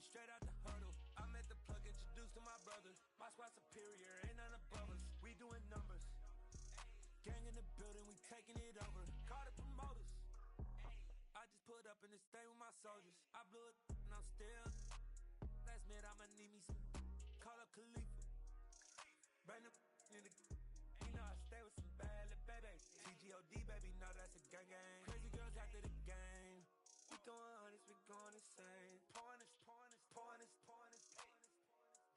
straight out the huddle. I'm at the plug, introduced to my brothers. My squad superior, ain't none above us. We doing numbers. Gang in the building, we taking it over. Call the promoters. I just put up in this thing with my soldiers. I blew it and I'm still. Last minute I'ma need me some. Call up Khalifa. Bring them in the. You know I stay with some bad little baby. TGOD baby, know that's a gang gang. Crazy girls after the game. We throwing hundreds, we going insane. Pouring this.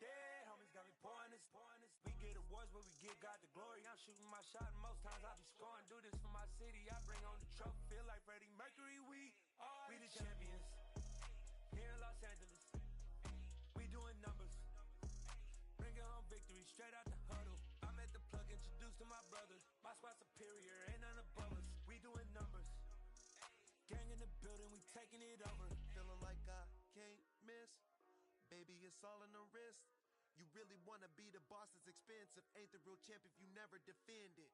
Yeah, homies got me pouring this. We get awards, but we give God the glory. I'm shooting my shot, and most times I be scoring. Do this for my city, I bring on the trophy. Feel like Freddie Mercury, we the champions. Here in Los Angeles, we doing numbers. Bringing home victory, straight out the huddle. I'm at the plug, introduced to my brothers. My squad superior, ain't none above us. We doing numbers. Gang in the building, we taking it over. Feeling like I can't miss. Baby, it's all in the wrist. You really wanna be the boss, it's expensive. Ain't the real champ if you never defend it.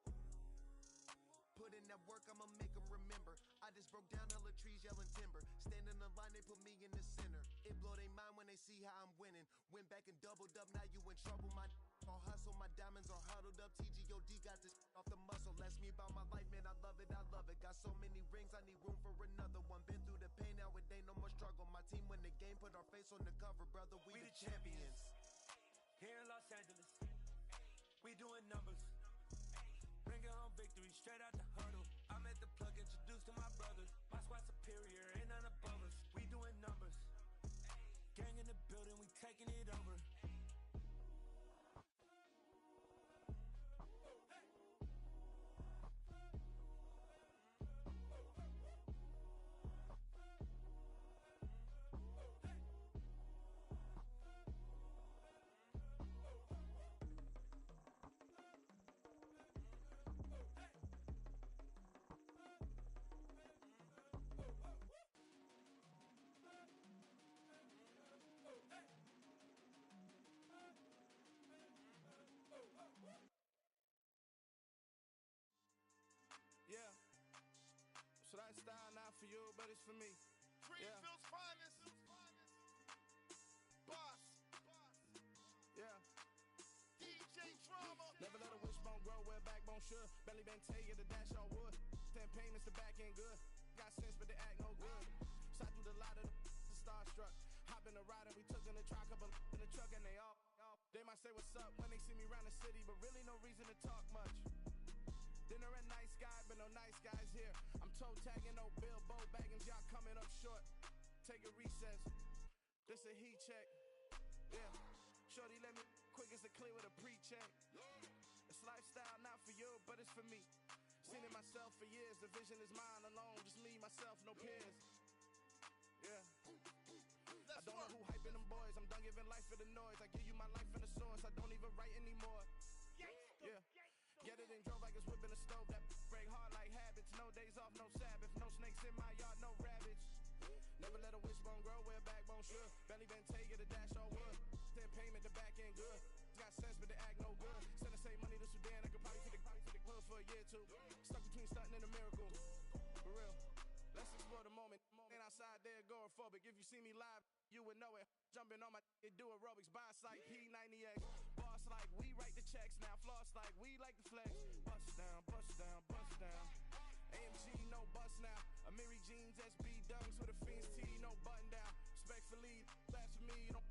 Put in that work, I'ma make them remember. I just broke down hella trees, yelling timber. Stand in the line, they put me in the center. It blow their mind when they see how I'm winning. Went back and doubled up, now you in trouble. My all hustle, my diamonds are huddled up. TGOD got this off the muscle. Ask me about my life, man, I love it. Got so many rings, I need room for another one. Been through the pain, now it ain't no more struggle. My team win the game, put our face on the cover, brother. We the champions. Here in Los Angeles, we doing numbers. Bringing home victory, straight out the huddle. I'm at the plug, introduced to my brothers. My squad superior, ain't none above us. We doing numbers. Gang in the building, we taking it over. Yeah. So that style not for you, but it's for me. Greenfield's finest. Boss. Yeah. DJ Drama. Never let a wishbone grow where a backbone should. Belly been take the dash all wood. 10 payments, the back end good. Got sense, but they act no good. Shot through the lot of the starstruck. Hop in the ride and we took in the truck, couple in the truck and they all. They might say what's up when they see me around the city, but really no reason to talk much. Dinner at nice guy, but no nice guys here. I'm toe tagging, no Bilbo baggins, y'all coming up short. Take a recess. This a heat check. Yeah. Shorty let me quick as a clear with a pre-check. It's lifestyle not for you, but it's for me. Seen it myself for years. The vision is mine alone. Just me, myself, no peers. Yeah. I don't know who hyping them boys. I'm done giving life for the noise. I give you my life in the source. I don't even write anymore. Yeah. Get it and drove like it's whipping a stove. That break hard like habits. No days off, no Sabbath. No snakes in my yard, no rabbits. Never let a wishbone grow where a backbone should. Belly been take the dash all wood. 10 payment, the back end good. Got sense, but they act no good. Send the same money to Sudan. I could probably take the hood for a year or two. Stuck between stunting and a miracle. For real. Let's explore the moment. Ain't outside there agoraphobic. If you see me live, you would know it. Jumping on my do aerobics, boss like P90X. Boss like we write the checks now. Floss like we like the flex. Bust down, bust down, bust down. AMG, no bust now. Amiri jeans, SB dunks with a Fiends T, no button down. Respectfully, that's for me, you don't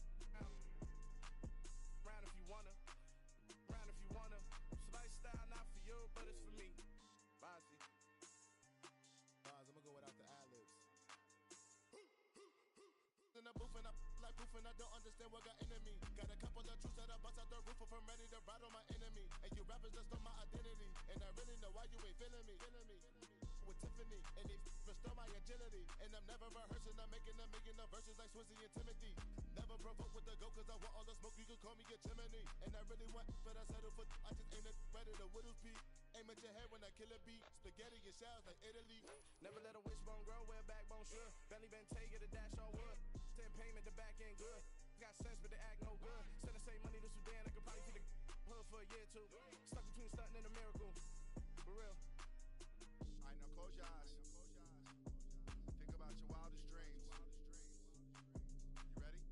round if you wanna. Round if you wanna. It's lifestyle not for you, but it's for me. Bossy. I'm gonna go without the ad-libs. In the booth and I like proof and I don't understand what got into me. Got a couple of truths that I bust out the roof if I'm ready to ride on my enemy. And you rappers just stole my identity. And I really know why you ain't feeling me. With Tiffany and they restore my agility. And I'm never rehearsing, I'm making a million of verses like Swizzy and Timothy. Never provoke with the go cause I want all the smoke, you can call me a chimney. And I really want, but I settle for I just aim it ready to Whittles Peak. Aim at your head when I kill a beat. Spaghetti and shells like Italy. Never let a wishbone grow where a backbone should. Belly been take the dash all wood. 10 payment, the back end good. Got sense, but they act no good. Send the same money to Sudan, I could probably take the hood for a year or two. Stuck between stunting and a miracle. For real. Alright, now close your eyes. Think about your wildest dreams. You ready?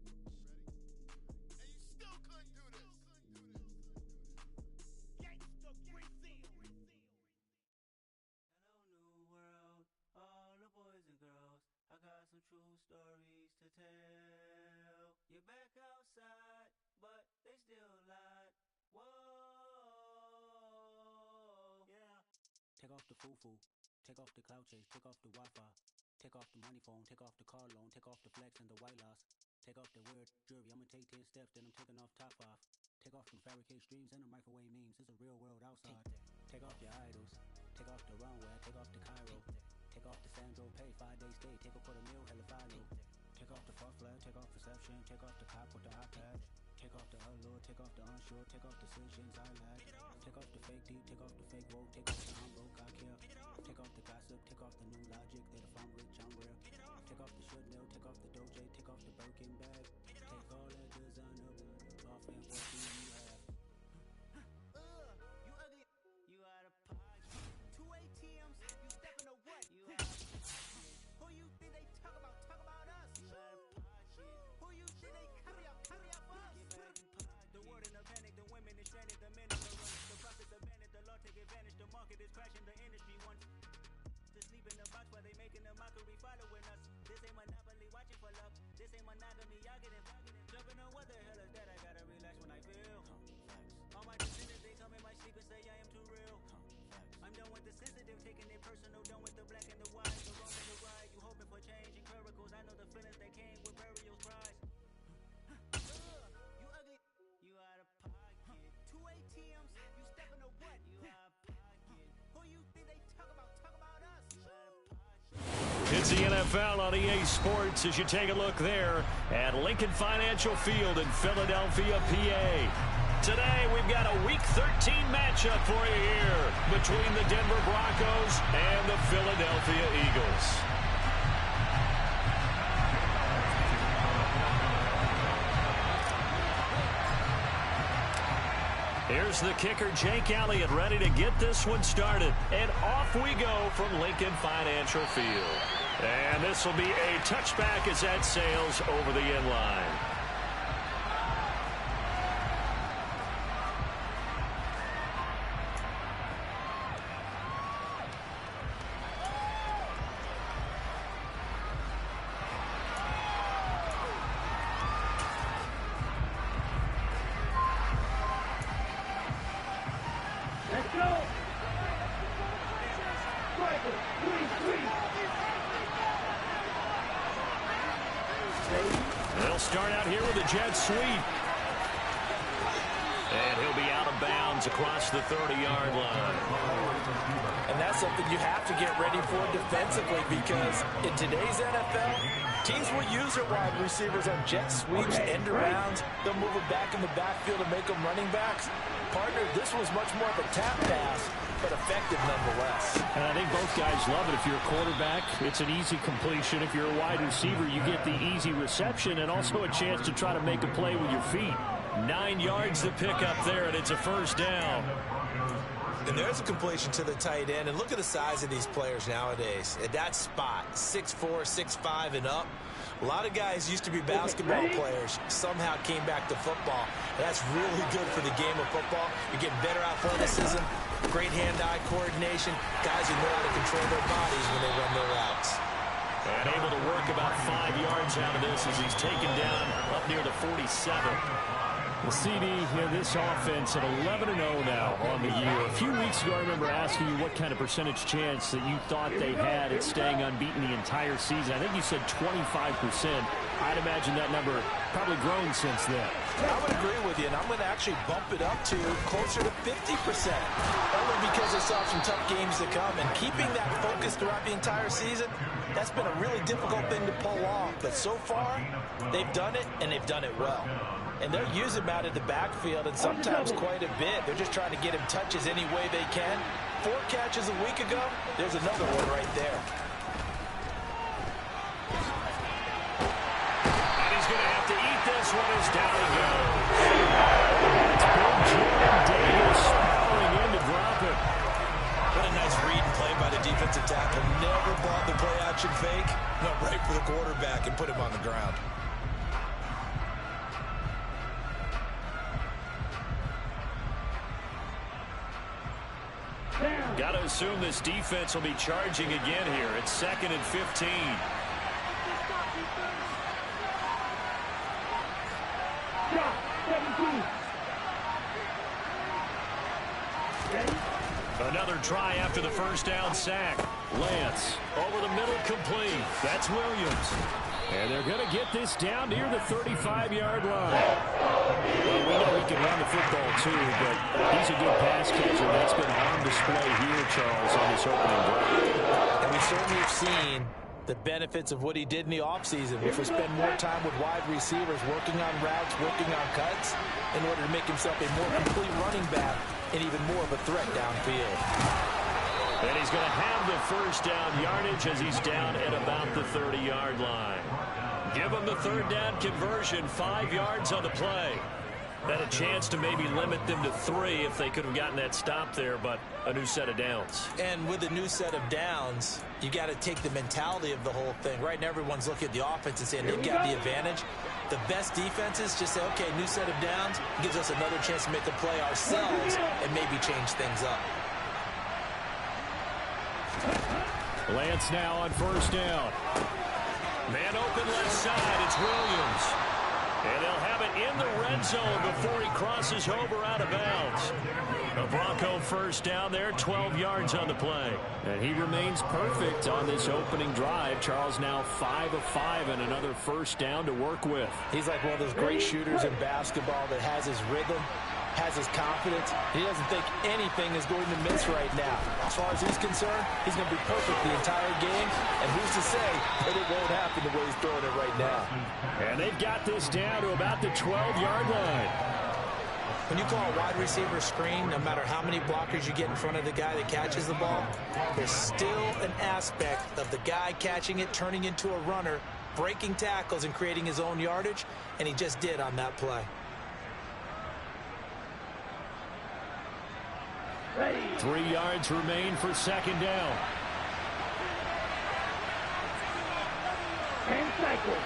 stories to tell. You're back outside, but they still lied. Whoa, yeah. Take off the foo-foo, take off the cloud chase, take off the Wi-Fi, take off the money phone, take off the car loan, take off the flex and the white loss, take off the weird jewelry. I'ma take 10 steps, then I'm taking off top 5. Take off them fabricate streams and the microwave memes. It's a real world outside. Take off your idols, take off the runway, take off the Cairo, take off the Sandro pay, 5-day stay, take a $250,000 hell if I know. Take off the far flag, take off perception, take off the cop with the iPad, take off the allure, take off the unsure, take off decisions I lack, take off the fake deep, take off the fake woke, take off the I'm broke, I care, take off the gossip, take off the new logic that if I'm rich I'm rare, take off the should know, take off the doje, take off the Birkin bag, take all that designer off and what do you have? You ugly, you out of pocket. 2 ATMs, you stepping to what? You out of pocket. Who you think they talk about us? You out of pocket. Who you think they carry up for us? Get back in pocket. The world in a panic, the women is stranded, the men in the run, the profits abandoned, the law take advantage, the market is crashing, the industry wants to sleep in the box while they making a mockery following us. This ain't monopoly, watching for love. This ain't monogamy, y'all getting jumping on what the hell is that? I gotta relax when I feel. All my descendants, they come in my sleep and say I am too real. I'm done with the sensitive, taking it personal, done with the black and the white, the wrong and the right. You hoping for change and miracles, I know the feelings that came with burial cries. You ugly, you out of pocket. 2 ATMs, you stepping to what? You out of pocket. Who you think they talk about us? You out of pocket. It's the NFL on EA Sports as you take a look there at Lincoln Financial Field in Philadelphia, PA. Today, we've got a Week 13 matchup for you here between the Denver Broncos and the Philadelphia Eagles. Here's the kicker, Jake Elliott, ready to get this one started. And off we go from Lincoln Financial Field. And this will be a touchback as that sails over the end line. They'll start out here with a jet sweep. And he'll be out of bounds across the 30-yard line. And that's something you have to get ready for defensively because in today's NFL, teams will use their wide receivers on jet sweeps, end arounds. They'll move them back in the backfield and make them running backs. Partner, this was much more of a tap pass, but effective nonetheless. And I think both guys love it. If you're a quarterback, it's an easy completion. If you're a wide receiver, you get the easy reception and also a chance to try to make a play with your feet. 9 yards to pick up there, and it's a first down. And there's a completion to the tight end. And look at the size of these players nowadays. At that spot, 6'4", 6'5", and up. A lot of guys used to be basketball players, somehow came back to football. That's really good for the game of football. You're getting better athleticism, great hand-eye coordination, guys who know how to control their bodies when they run their routes. And able to work about 5 yards out of this as he's taken down up near the 47. The CD in this offense at 11-0 now on the year. A few weeks ago, I remember asking you what kind of percentage chance that you thought they had at staying unbeaten the entire season. I think you said 25%. I'd imagine that number probably grown since then. I would agree with you, and I'm going to actually bump it up to closer to 50%. Only because they saw some tough games to come, and keeping that focus throughout the entire season, that's been a really difficult thing to pull off. But so far, they've done it, and they've done it well. And they're using him out of the backfield, and sometimes quite a bit. They're just trying to get him touches any way they can. 4 catches a week ago, there's another one right there. And he's going to have to eat this one as down he goes. It's big Jordan Davis falling in to drop it. What a nice read and play by the defensive tackle. Never bought the play-action fake. Went right for the quarterback and put him on the ground. Got to assume this defense will be charging again here. It's 2nd and 15. Another try after the first down sack. Lance over the middle, complete. That's Williams. And they're going to get this down near the 35-yard line. Well, we know he can run the football too, but he's a good pass catcher. That's been on display here, Charles, on this opening drive. And we certainly have seen the benefits of what he did in the offseason, which was spend more time with wide receivers, working on routes, working on cuts, in order to make himself a more complete running back and even more of a threat downfield. And he's going to have the first down yardage as he's down at about the 30-yard line. Give him the third down conversion, 5 yards on the play. Had a chance to maybe limit them to 3 if they could have gotten that stop there, but a new set of downs. And with a new set of downs, you got to take the mentality of the whole thing. Right now, everyone's looking at the offense and saying they've got the advantage. The best defenses just say, okay, new set of downs gives us another chance to make a play ourselves and maybe change things up. Lance now on first down. Man open left side, it's Williams. And they'll have it in the red zone before he crosses over out of bounds. A Bronco first down there, 12 yards on the play. And he remains perfect on this opening drive. Charles now 5 of 5 and another first down to work with. He's like one of those great shooters in basketball that has his rhythm, has his confidence. He doesn't think anything is going to miss right now. As far as he's concerned, he's going to be perfect the entire game. And who's to say that it won't happen the way he's throwing it right now. And they've got this down to about the 12-yard line. When you call a wide receiver screen, no matter how many blockers you get in front of the guy that catches the ball, there's still an aspect of the guy catching it, turning into a runner, breaking tackles and creating his own yardage, and he just did on that play. 3 yards remain for second down. And cycle.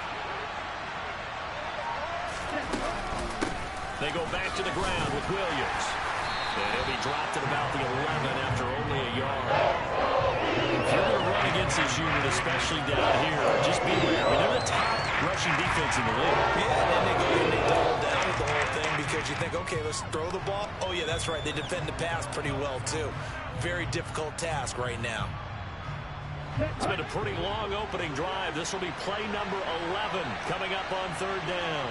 They go back to the ground with Williams. And he'll be dropped at about the 11 after only a yard. If you're going to run against this unit, especially down here, just be aware. I mean, they're the top rushing defense in the league. Yeah, and then they go and they double down with the whole thing because you think, okay, let's throw the ball. Oh, yeah, that's right. They defend the pass pretty well, too. Very difficult task right now. It's been a pretty long opening drive. This will be play number 11 coming up on third down.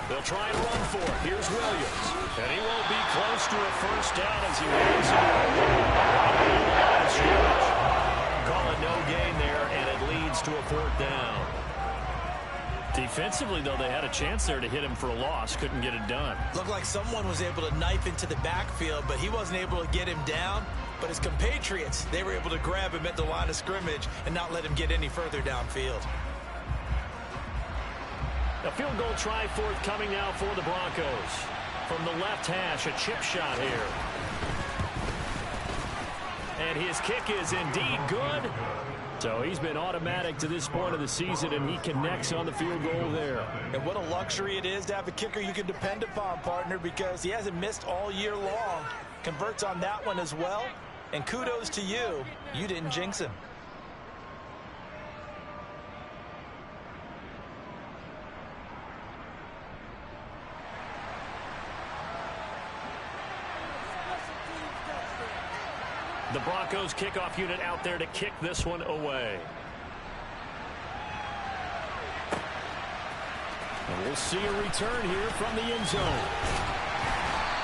They'll try and run for it. Here's Williams. And he won't be close to a first down as he runs it. Call it no gain there, and it leads to a fourth down. Defensively, though, they had a chance there to hit him for a loss. Couldn't get it done. Looked like someone was able to knife into the backfield, but he wasn't able to get him down. But his compatriots, they were able to grab him at the line of scrimmage and not let him get any further downfield. A field goal try forthcoming now for the Broncos. From the left hash, a chip shot here. And his kick is indeed good. So he's been automatic to this point of the season, and he connects on the field goal there. And what a luxury it is to have a kicker you can depend upon, partner, because he hasn't missed all year long. Converts on that one as well. And kudos to you. You didn't jinx him. The Broncos kickoff unit out there to kick this one away. And we'll see a return here from the end zone.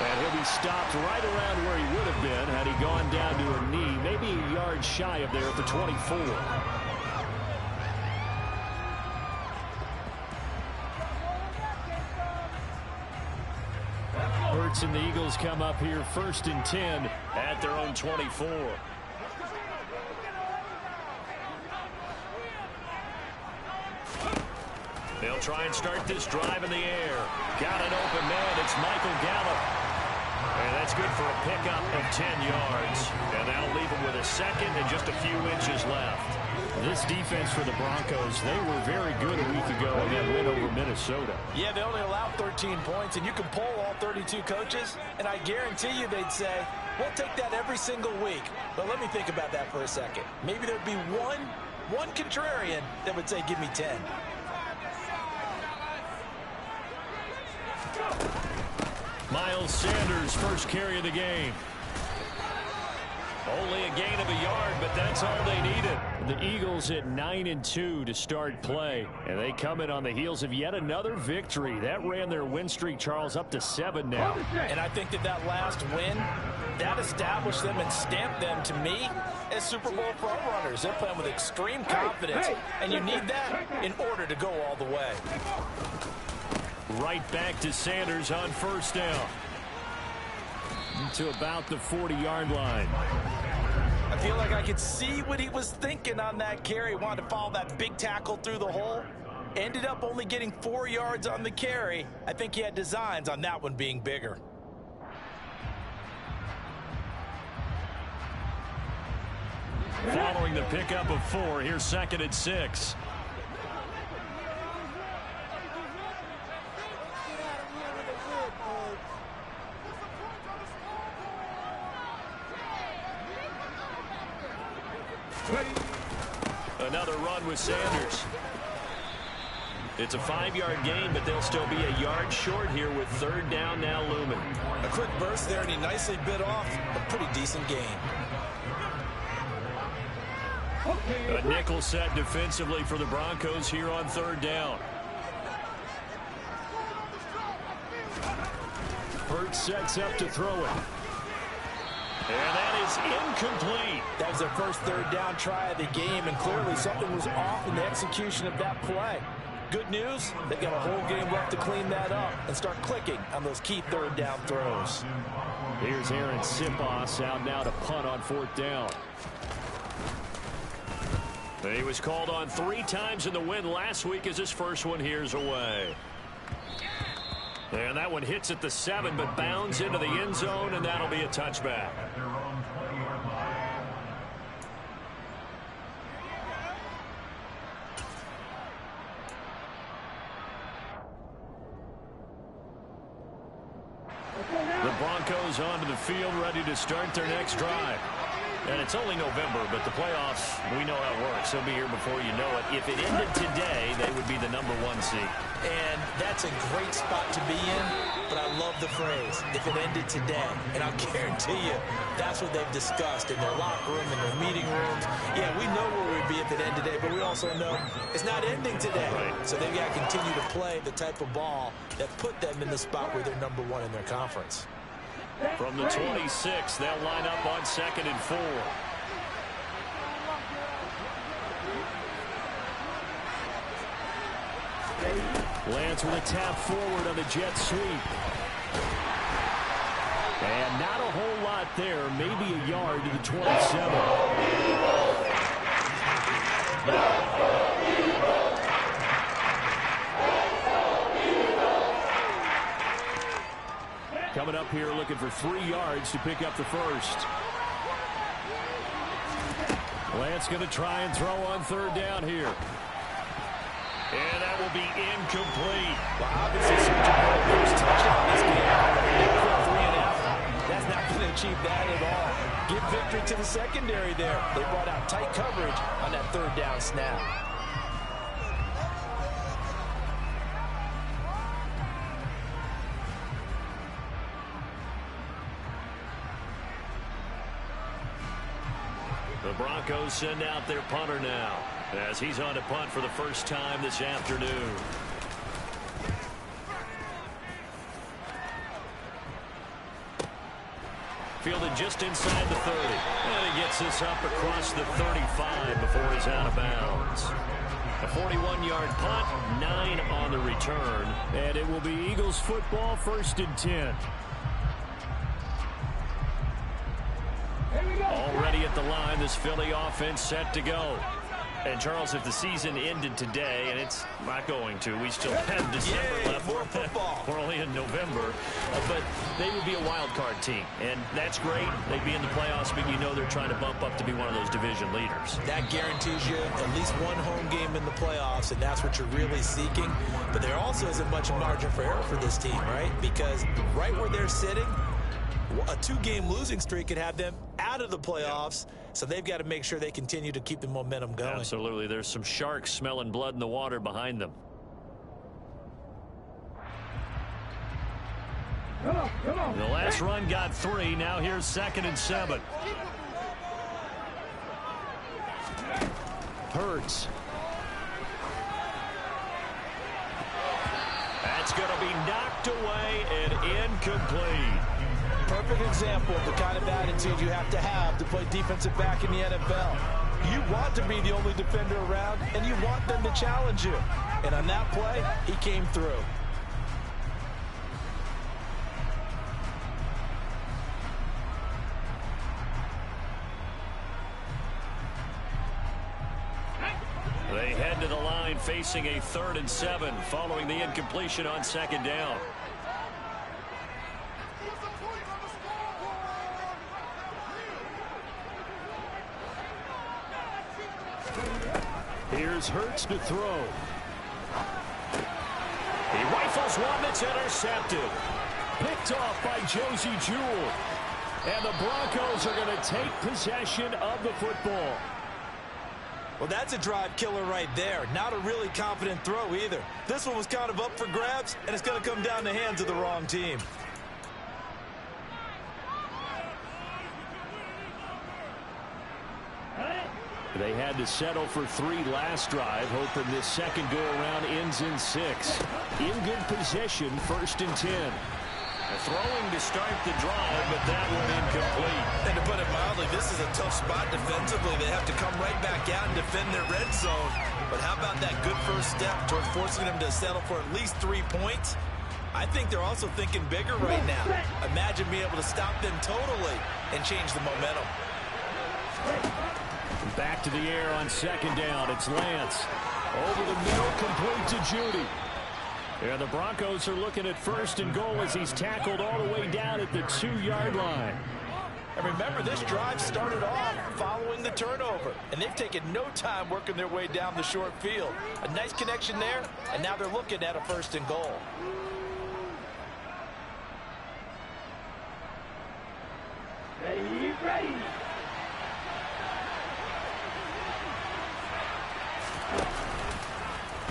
And he'll be stopped right around where he would have been had he gone down to a knee, maybe a yard shy of there at the 24. Hurts and the Eagles come up here 1st and 10 at their own 24. They'll try and start this drive in the air. Got an open man. It's Michael Gallup. And that's good for a pickup of 10 yards. And that'll leave him with a second and just a few inches left. This defense for the Broncos, they were very good a week ago in that win over Minnesota. Yeah, they only allowed 13 points, and you can poll all 32 coaches, and I guarantee you they'd say, we'll take that every single week. But let me think about that for a second. Maybe there'd be one one contrarian that would say, give me 10. Miles Sanders, first carry of the game. Only a gain of a yard, but that's all they needed. The Eagles at 9-2 to start play, and they come in on the heels of yet another victory. That ran their win streak, Charles, up to 7 now. And I think that last win, that established them and stamped them, to me, as Super Bowl front runners. They're playing with extreme confidence, and you need that in order to go all the way. Right back to Sanders on first down. To about the 40-yard line. I feel like I could see what he was thinking on that carry. Wanted to follow that big tackle through the hole. Ended up only getting 4 yards on the carry. I think he had designs on that one being bigger. Following the pickup of 4, here's 2nd and 6. Another run with Sanders. It's a 5-yard gain, but they'll still be a yard short here with 3rd down now looming. A quick burst there, and he nicely bit off a pretty decent gain. A nickel set defensively for the Broncos here on 3rd down. Hurts sets up to throw it. And that is incomplete. That was their first 3rd down try of the game, and clearly something was off in the execution of that play. Good news, they've got a whole game left to clean that up and start clicking on those key 3rd down throws. Here's Aaron Sipos out now to punt on 4th down. He was called on 3 times in the win last week as his first one here's away. And that one hits at the 7, but bounds into the end zone, and that'll be a touchback. The Broncos onto the field, ready to start their next drive. And it's only November, but the playoffs, we know how it works. They'll be here before you know it. If it ended today, they would be the #1 seed. And that's a great spot to be in, but I love the phrase, if it ended today. And I'll guarantee you, that's what they've discussed in their locker room, in their meeting rooms. Yeah, we know where we'd be if it ended today, but we also know it's not ending today. Right. So they've got to continue to play the type of ball that put them in the spot where they're #1 in their conference. From the 26, they'll line up on 2nd and 4. Lance with a tap forward on the jet sweep. And not a whole lot there, maybe a yard to the 27. Coming up here looking for 3 yards to pick up the first. Lance going to try and throw on 3rd down here. And that will be incomplete. Well, obviously, searching for the first touchdown this game. Quick 3.5. That's not going to achieve that at all. Give victory to the secondary there. They brought out tight coverage on that 3rd down snap. The Broncos send out their punter now, as he's on to punt for the first time this afternoon. Fielded just inside the 30. And he gets this up across the 35 before he's out of bounds. A 41-yard punt, 9 on the return. And it will be Eagles football, 1st and 10. Already at the line, this Philly offense set to go. And, Charles, if the season ended today, and it's not going to, we still have December left. More football. We're only in November. But they would be a wild card team, and that's great. They'd be in the playoffs, but you know they're trying to bump up to be one of those division leaders. That guarantees you at least one home game in the playoffs, and that's what you're really seeking. But there also isn't much margin for error for this team, right? Because right where they're sitting, a 2-game losing streak could have them out of the playoffs. So they've got to make sure they continue to keep the momentum going. Absolutely. There's some sharks smelling blood in the water behind them. The last run got 3. Now here's 2nd and 7. Hurts. That's going to be knocked away and incomplete. Perfect example of the kind of attitude you have to play defensive back in the NFL. You want to be the only defender around, and you want them to challenge you. And on that play, he came through. They head to the line facing a 3rd and 7 following the incompletion on 2nd down. Here's Hurts to throw. He rifles one that's intercepted. Picked off by Josie Jewell. And the Broncos are going to take possession of the football. Well, that's a drive killer right there. Not a really confident throw either. This one was kind of up for grabs, and it's going to come down the hands of the wrong team. They had to settle for 3 last drive, hoping this second go-around ends in 6. In good position, 1st and 10. Throwing to start the drive, but that one incomplete. And to put it mildly, this is a tough spot defensively. They have to come right back out and defend their red zone. But how about that good first step towards forcing them to settle for at least 3 points? I think they're also thinking bigger right now. Imagine being able to stop them totally and change the momentum. Back to the air on 2nd down. It's Lance. Over the middle, complete to Judy. Yeah, the Broncos are looking at 1st and goal as he's tackled all the way down at the 2-yard line. And remember, this drive started off following the turnover, and they've taken no time working their way down the short field. A nice connection there, and now they're looking at a 1st and goal. Ready.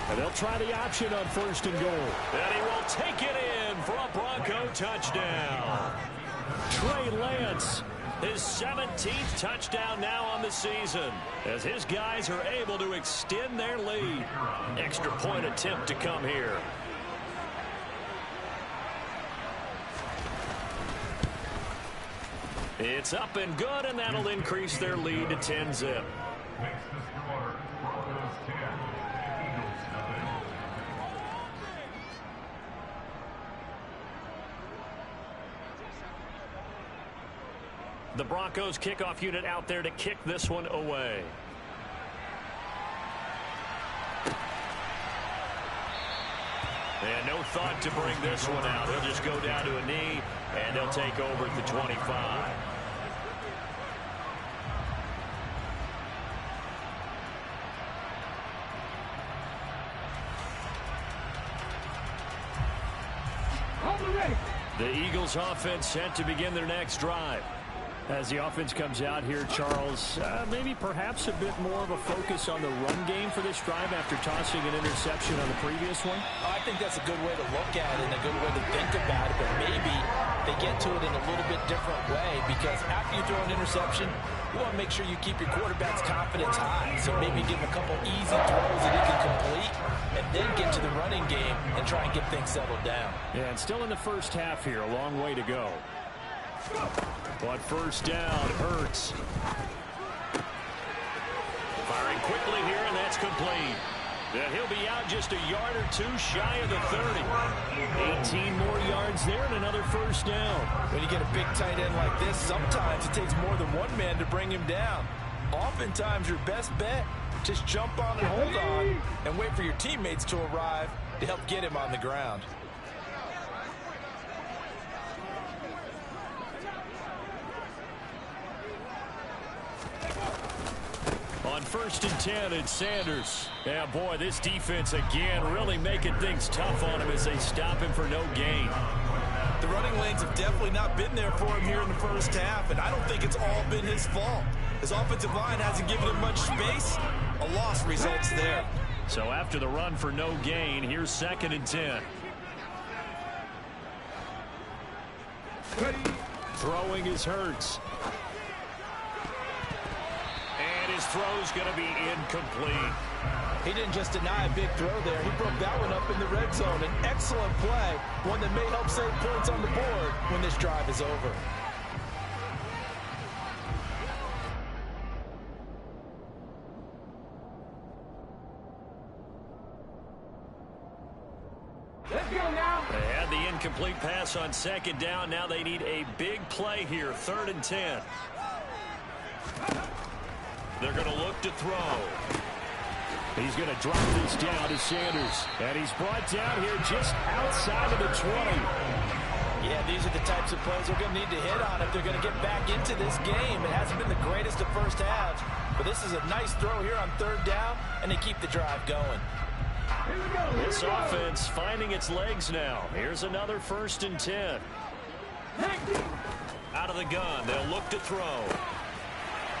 And they'll try the option on 1st and goal. And he will take it in for a Bronco touchdown. Trey Lance, his 17th touchdown now on the season, as his guys are able to extend their lead. Extra point attempt to come here. It's up and good, and that'll increase their lead to 10-zip. The Broncos kickoff unit out there to kick this one away. And no thought to bring this one out. He'll just go down to a knee, and they'll take over at the 25. The Eagles offense set to begin their next drive. As the offense comes out here, Charles, maybe perhaps a bit more of a focus on the run game for this drive after tossing an interception on the previous one? I think that's a good way to look at it and a good way to think about it, but maybe they get to it in a little bit different way, because after you throw an interception, you want to make sure you keep your quarterback's confidence high. So maybe give him a couple easy throws that he can complete, and then get to the running game and try and get things settled down. Yeah, and still in the first half here, a long way to go. But 1st down, Hurts. Firing quickly here, and that's complete. And he'll be out just a yard or 2 shy of the 30. 18 more yards there and another 1st down. When you get a big tight end like this, sometimes it takes more than one man to bring him down. Oftentimes, your best bet, just jump on and hold on and wait for your teammates to arrive to help get him on the ground. On 1st and 10, it's Sanders. Yeah, boy, this defense again really making things tough on him as they stop him for no gain. The running lanes have definitely not been there for him here in the first half, and I don't think it's all been his fault. His offensive line hasn't given him much space. A loss results there. So after the run for no gain, here's 2nd and 10. Throwing is Hurts. And his throw's going to be incomplete. He didn't just deny a big throw there. He broke that one up in the red zone. An excellent play, one that may help save points on the board when this drive is over. They had the incomplete pass on 2nd down. Now they need a big play here. 3rd and 10. They're going to look to throw. He's going to drop this down to Sanders. And he's brought down here just outside of the 20. Yeah, these are the types of plays they're going to need to hit on if they're going to get back into this game. It hasn't been the greatest of first halves, but this is a nice throw here on 3rd down, and they keep the drive going. This offense finding its legs now. Here's another 1st and 10. Out of the gun, they'll look to throw.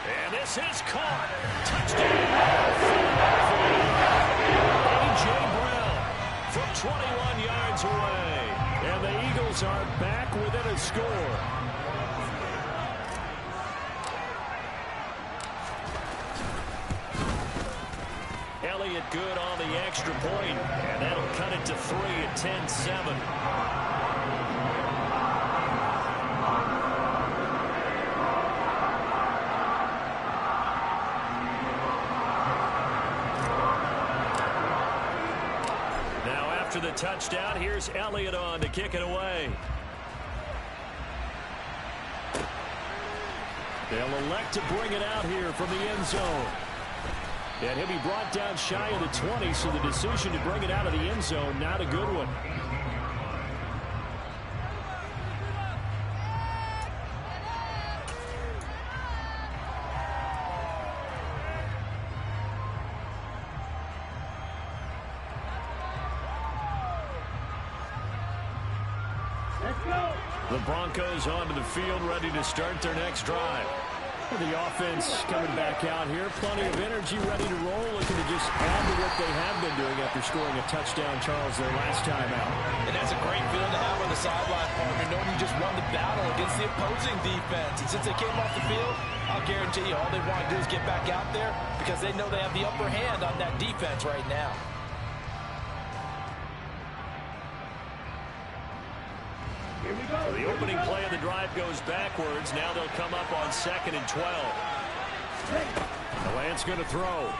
And this is caught. Touchdown. A.J. Brown from 21 yards away. And the Eagles are back within a score. Elliott good on the extra point, and that'll cut it to 3 at 10-7. Now after the touchdown, here's Elliott on to kick it away. They'll elect to bring it out here from the end zone. And he'll be brought down shy of the 20, so the decision to bring it out of the end zone, not a good one. The Broncos onto the field, ready to start their next drive. The offense coming back out here. Plenty of energy, ready to roll. Looking to just add to what they have been doing after scoring a touchdown, Charles, their last time out. And that's a great feeling to have on the sideline, partner, knowing you just won the battle against the opposing defense. And since they came off the field, I'll guarantee you all they want to do is get back out there because they know they have the upper hand on that defense right now. So the opening play of the drive goes backwards. Now they'll come up on 2nd and 12. The Lance going to throw.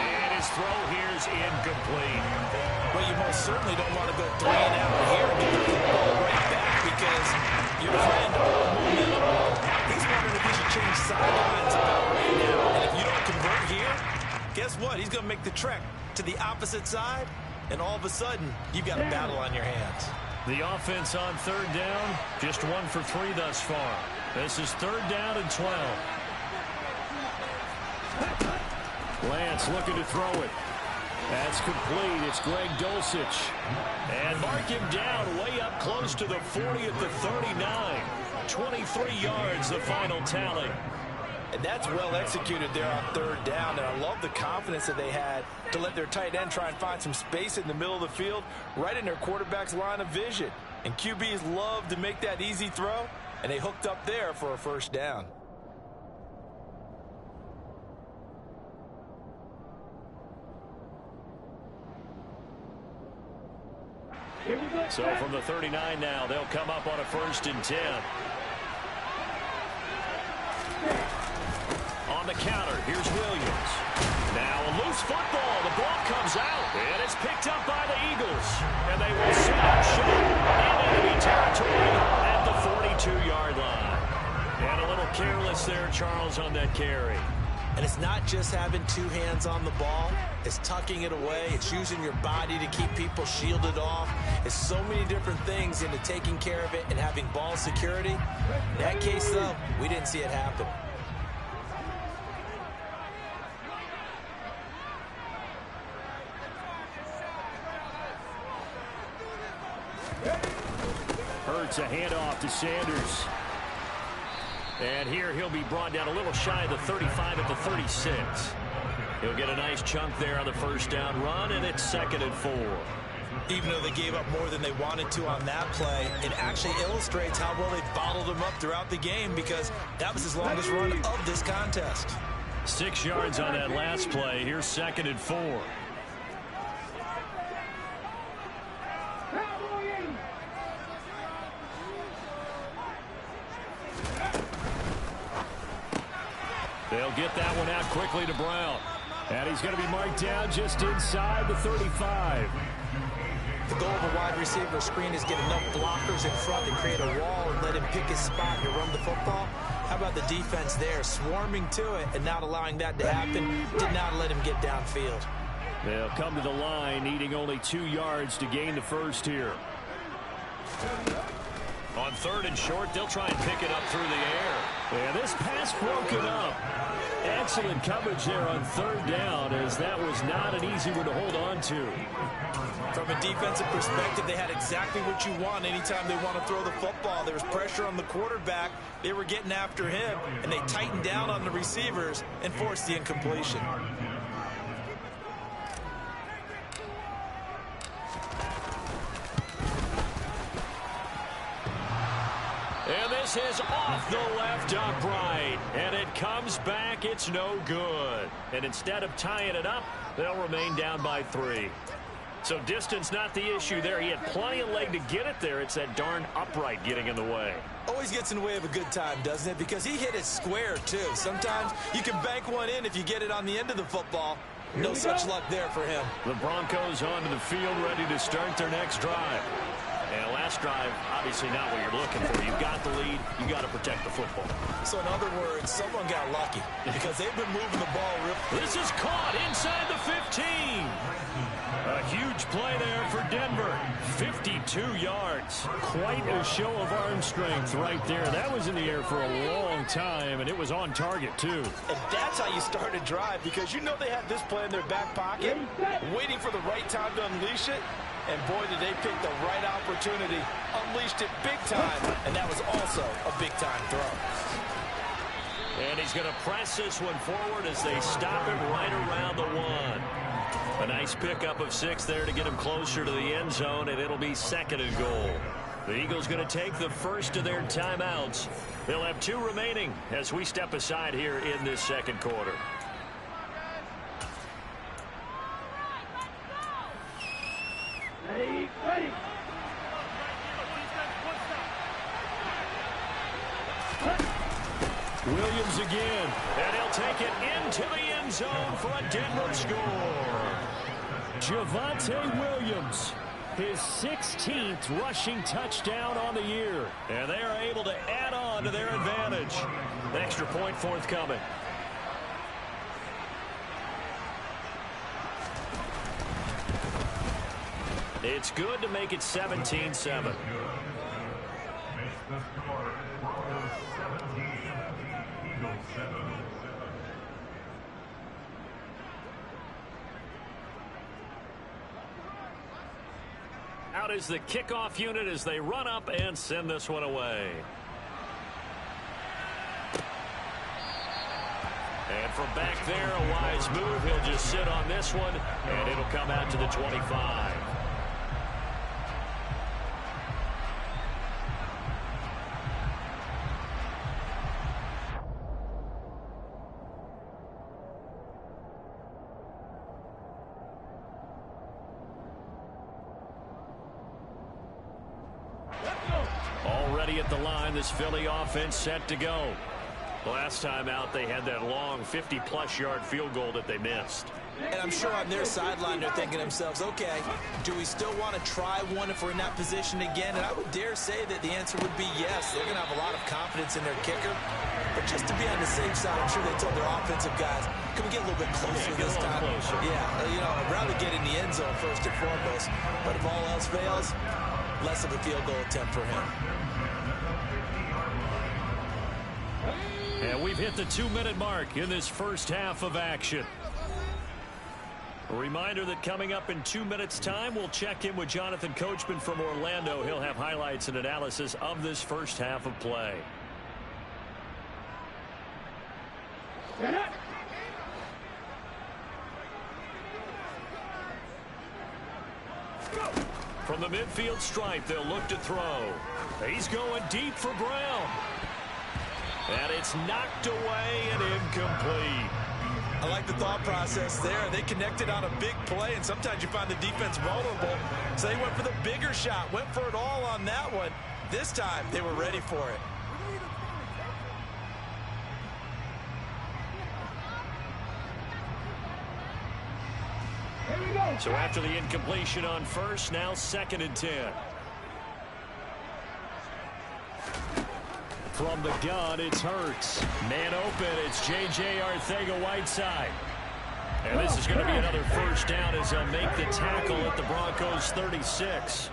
And his throw here is incomplete. Well, you most certainly don't want to go 3 and out here and get the football right back because your friend, he's wondering if he should change sidelines about right now. And if you don't convert here, guess what? He's going to make the trek to the opposite side. And all of a sudden, you've got a battle on your hands. The offense on 3rd down, just 1 for 3 thus far. This is 3rd down and 12. Lance looking to throw it. That's complete. It's Greg Dulcich. And mark him down way up close to the 40 at the 39. 23 yards, the final tally. And that's well executed there on 3rd down. And I love the confidence that they had to let their tight end try and find some space in the middle of the field, right in their quarterback's line of vision. And QBs love to make that easy throw, and they hooked up there for a 1st down. So from the 39 now, they'll come up on a 1st and 10. On the counter, here's Williams. Now a loose football. The ball comes out, and it's picked up by the Eagles. And they will set up shop in enemy territory at the 42-yard line. And a little careless there, Charles, on that carry. And it's not just having 2 hands on the ball. It's tucking it away. It's using your body to keep people shielded off. It's so many different things into taking care of it and having ball security. In that case, though, we didn't see it happen. Hurts a handoff to Sanders. And here he'll be brought down a little shy of the 35 at the 36. He'll get a nice chunk there on the first down run, and it's 2nd and 4. Even though they gave up more than they wanted to on that play, it actually illustrates how well they bottled them up throughout the game, because that was his longest run of this contest. 6 yards on that last play. Here's 2nd and 4. They'll get that one out quickly to Brown. And he's going to be marked down just inside the 35. The goal of a wide receiver screen is get enough blockers in front to create a wall and let him pick his spot to run the football. How about the defense there, swarming to it and not allowing that to happen? Did not let him get downfield. They'll come to the line, needing only 2 yards to gain the first here. On 3rd and short, they'll try and pick it up through the air. And this pass broken up. Excellent coverage there on 3rd down, as that was not an easy one to hold on to. From a defensive perspective, they had exactly what you want anytime they want to throw the football. There was pressure on the quarterback. They were getting after him, and they tightened down on the receivers and forced the incompletion. And this is off the left upright. And it comes back. It's no good. And instead of tying it up, they'll remain down by 3. So distance not the issue there. He had plenty of leg to get it there. It's that darn upright getting in the way. Always gets in the way of a good time, doesn't it? Because he hit it square, too. Sometimes you can bank one in if you get it on the end of the football. No such luck there for him. The Broncos onto the field, ready to start their next drive. And last drive, obviously not what you're looking for. You've got the lead. You've got to protect the football. So in other words, someone got lucky because they've been moving the ball real. This is caught inside the 15. A huge play there for Denver. 52 yards. Quite a show of arm strength right there. That was in the air for a long time, and it was on target, too. And that's how you start a drive, because you know they had this play in their back pocket, waiting for the right time to unleash it. And boy, did they pick the right opportunity. Unleashed it big time, and that was also a big-time throw. And he's going to press this one forward as they stop him right around the 1. A nice pickup of 6 there to get him closer to the end zone, and it'll be 2nd and goal. The Eagles going to take the first of their timeouts. They'll have 2 remaining as we step aside here in this 2nd quarter. Ready. Williams again, and he'll take it into the end zone for a Denver score. Javonte Williams, his 16th rushing touchdown on the year, and they are able to add on to their advantage. The extra point forthcoming. It's good to make it 17-7. Out is the kickoff unit as they run up and send this one away. And from back there, a wise move. He'll just sit on this one, and it'll come out to the 25. Already at the line, this Philly offense set to go. Last time out, they had that long 50-plus yard field goal that they missed. And I'm sure on their sideline, they're thinking to themselves, okay, do we still want to try one if we're in that position again? And I would dare say that the answer would be yes. They're going to have a lot of confidence in their kicker. But just to be on the safe side, I'm sure they told their offensive guys, can we get a little bit closer this time? Yeah, you know, I'd rather get in the end zone first and foremost. But if all else fails, less of a field goal attempt for him. And we've hit the 2-minute mark in this first half of action. A reminder that coming up in 2 minutes' time, we'll check in with Jonathan Coachman from Orlando. He'll have highlights and analysis of this first half of play. From the midfield stripe, they'll look to throw. He's going deep for Brown. And it's knocked away and incomplete. I like the thought process there. They connected on a big play, and sometimes you find the defense vulnerable. So they went for the bigger shot, went for it all on that one. This time, they were ready for it. So after the incompletion on first, now 2nd and 10. From the gun, it's Hurts. Man open, it's J.J. Arcega-Whiteside. And this is going to be another first down as they'll make the tackle at the Broncos' 36.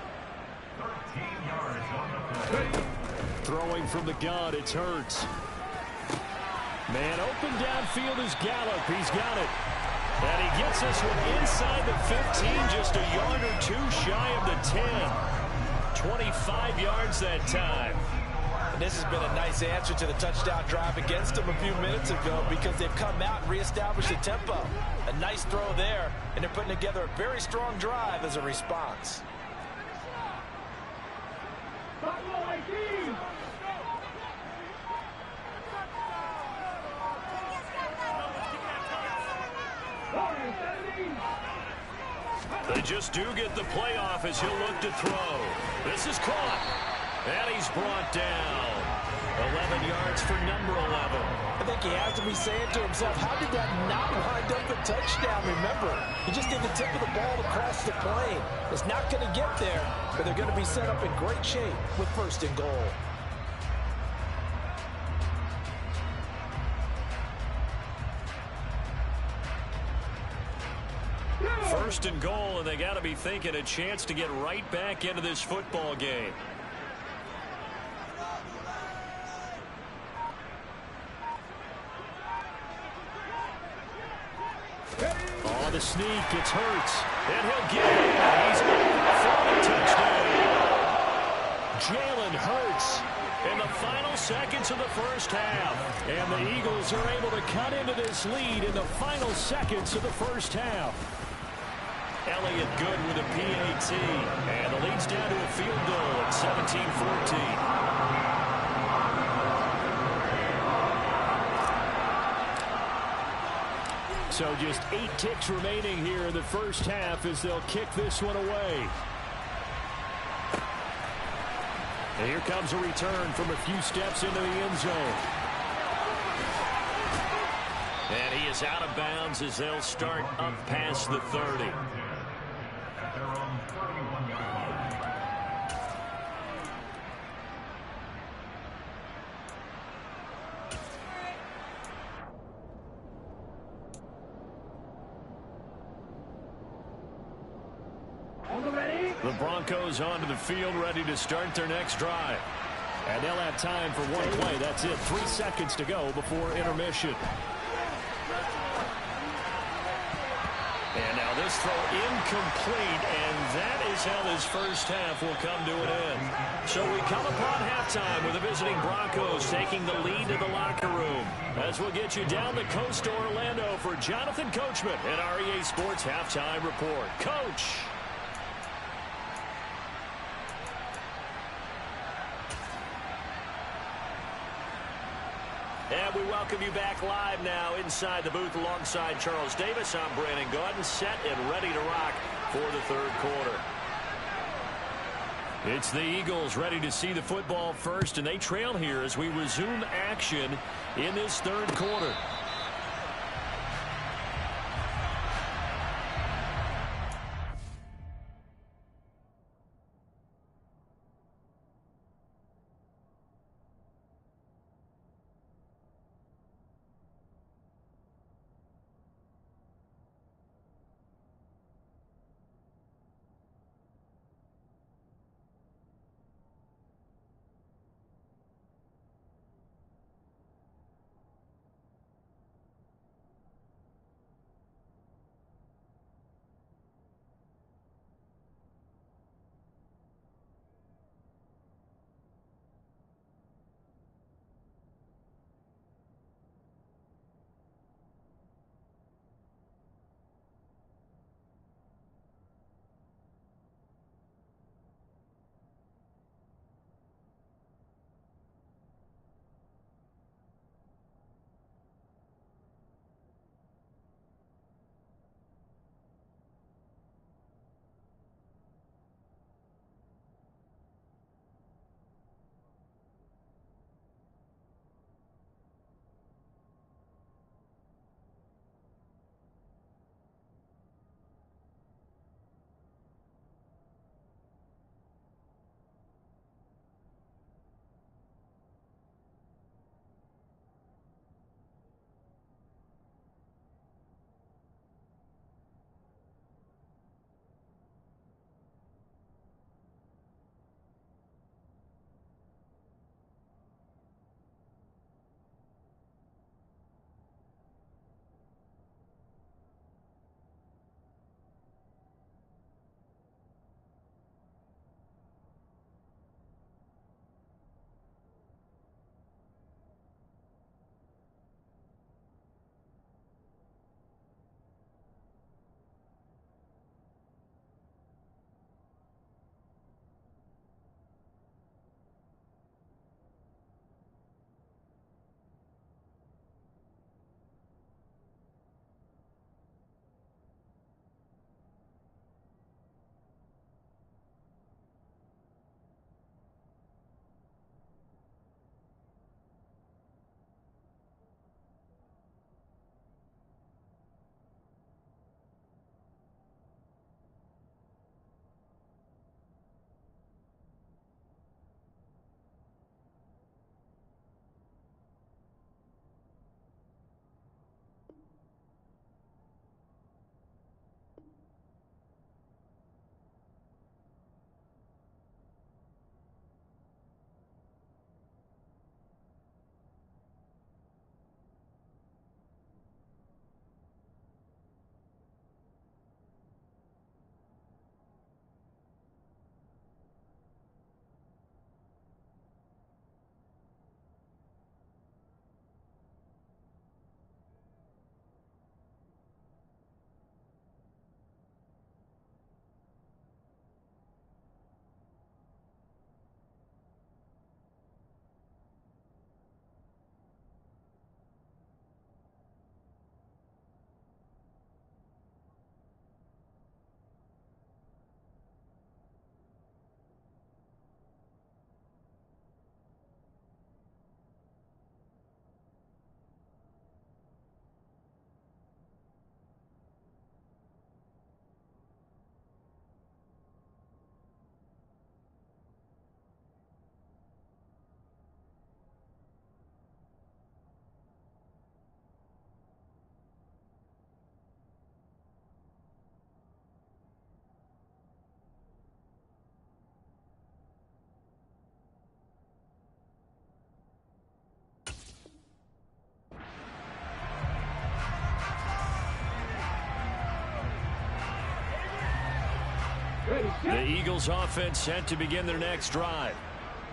Throwing from the gun, it's Hurts. Man open downfield is Gallup. He's got it. And he gets this one inside the 15, just a yard or two shy of the 10. 25 yards that time. And this has been a nice answer to the touchdown drive against them a few minutes ago because they've come out and reestablished the tempo. A nice throw there, and they're putting together a very strong drive as a response. They just do get the playoff as he'll look to throw. This is caught. And he's brought down. 11 yards for number 11. I think he has to be saying to himself, how did that not wind up a touchdown? Remember, he just did the tip of the ball across the plane. It's not going to get there, but they're going to be set up in great shape with 1st and goal. First and goal, and they got to be thinking a chance to get right back into this football game. On the sneak, it's Hurts, and he'll get it. He's for a touchdown. Jalen Hurts in the final seconds of the first half. And the Eagles are able to cut into this lead in the final seconds of the first half. Elliott good with a PAT. And the lead's down to a field goal at 17-14. So just 8 ticks remaining here in the first half as they'll kick this one away. And here comes a return from a few steps into the end zone. And he is out of bounds as they'll start up past the 30. The Broncos onto the field, ready to start their next drive. And they'll have time for one play. That's it. 3 seconds to go before intermission. And now this throw incomplete, and that is how this first half will come to an end. So we come upon halftime with the visiting Broncos taking the lead to the locker room. As we'll get you down the coast to Orlando for Jonathan Coachman at REA Sports Halftime Report. Coach! And we welcome you back live now inside the booth alongside Charles Davis. I'm Brandon Gaudin, set and ready to rock for the third quarter. It's the Eagles ready to see the football first, and they trail here as we resume action in this third quarter. The Eagles offense set to begin their next drive.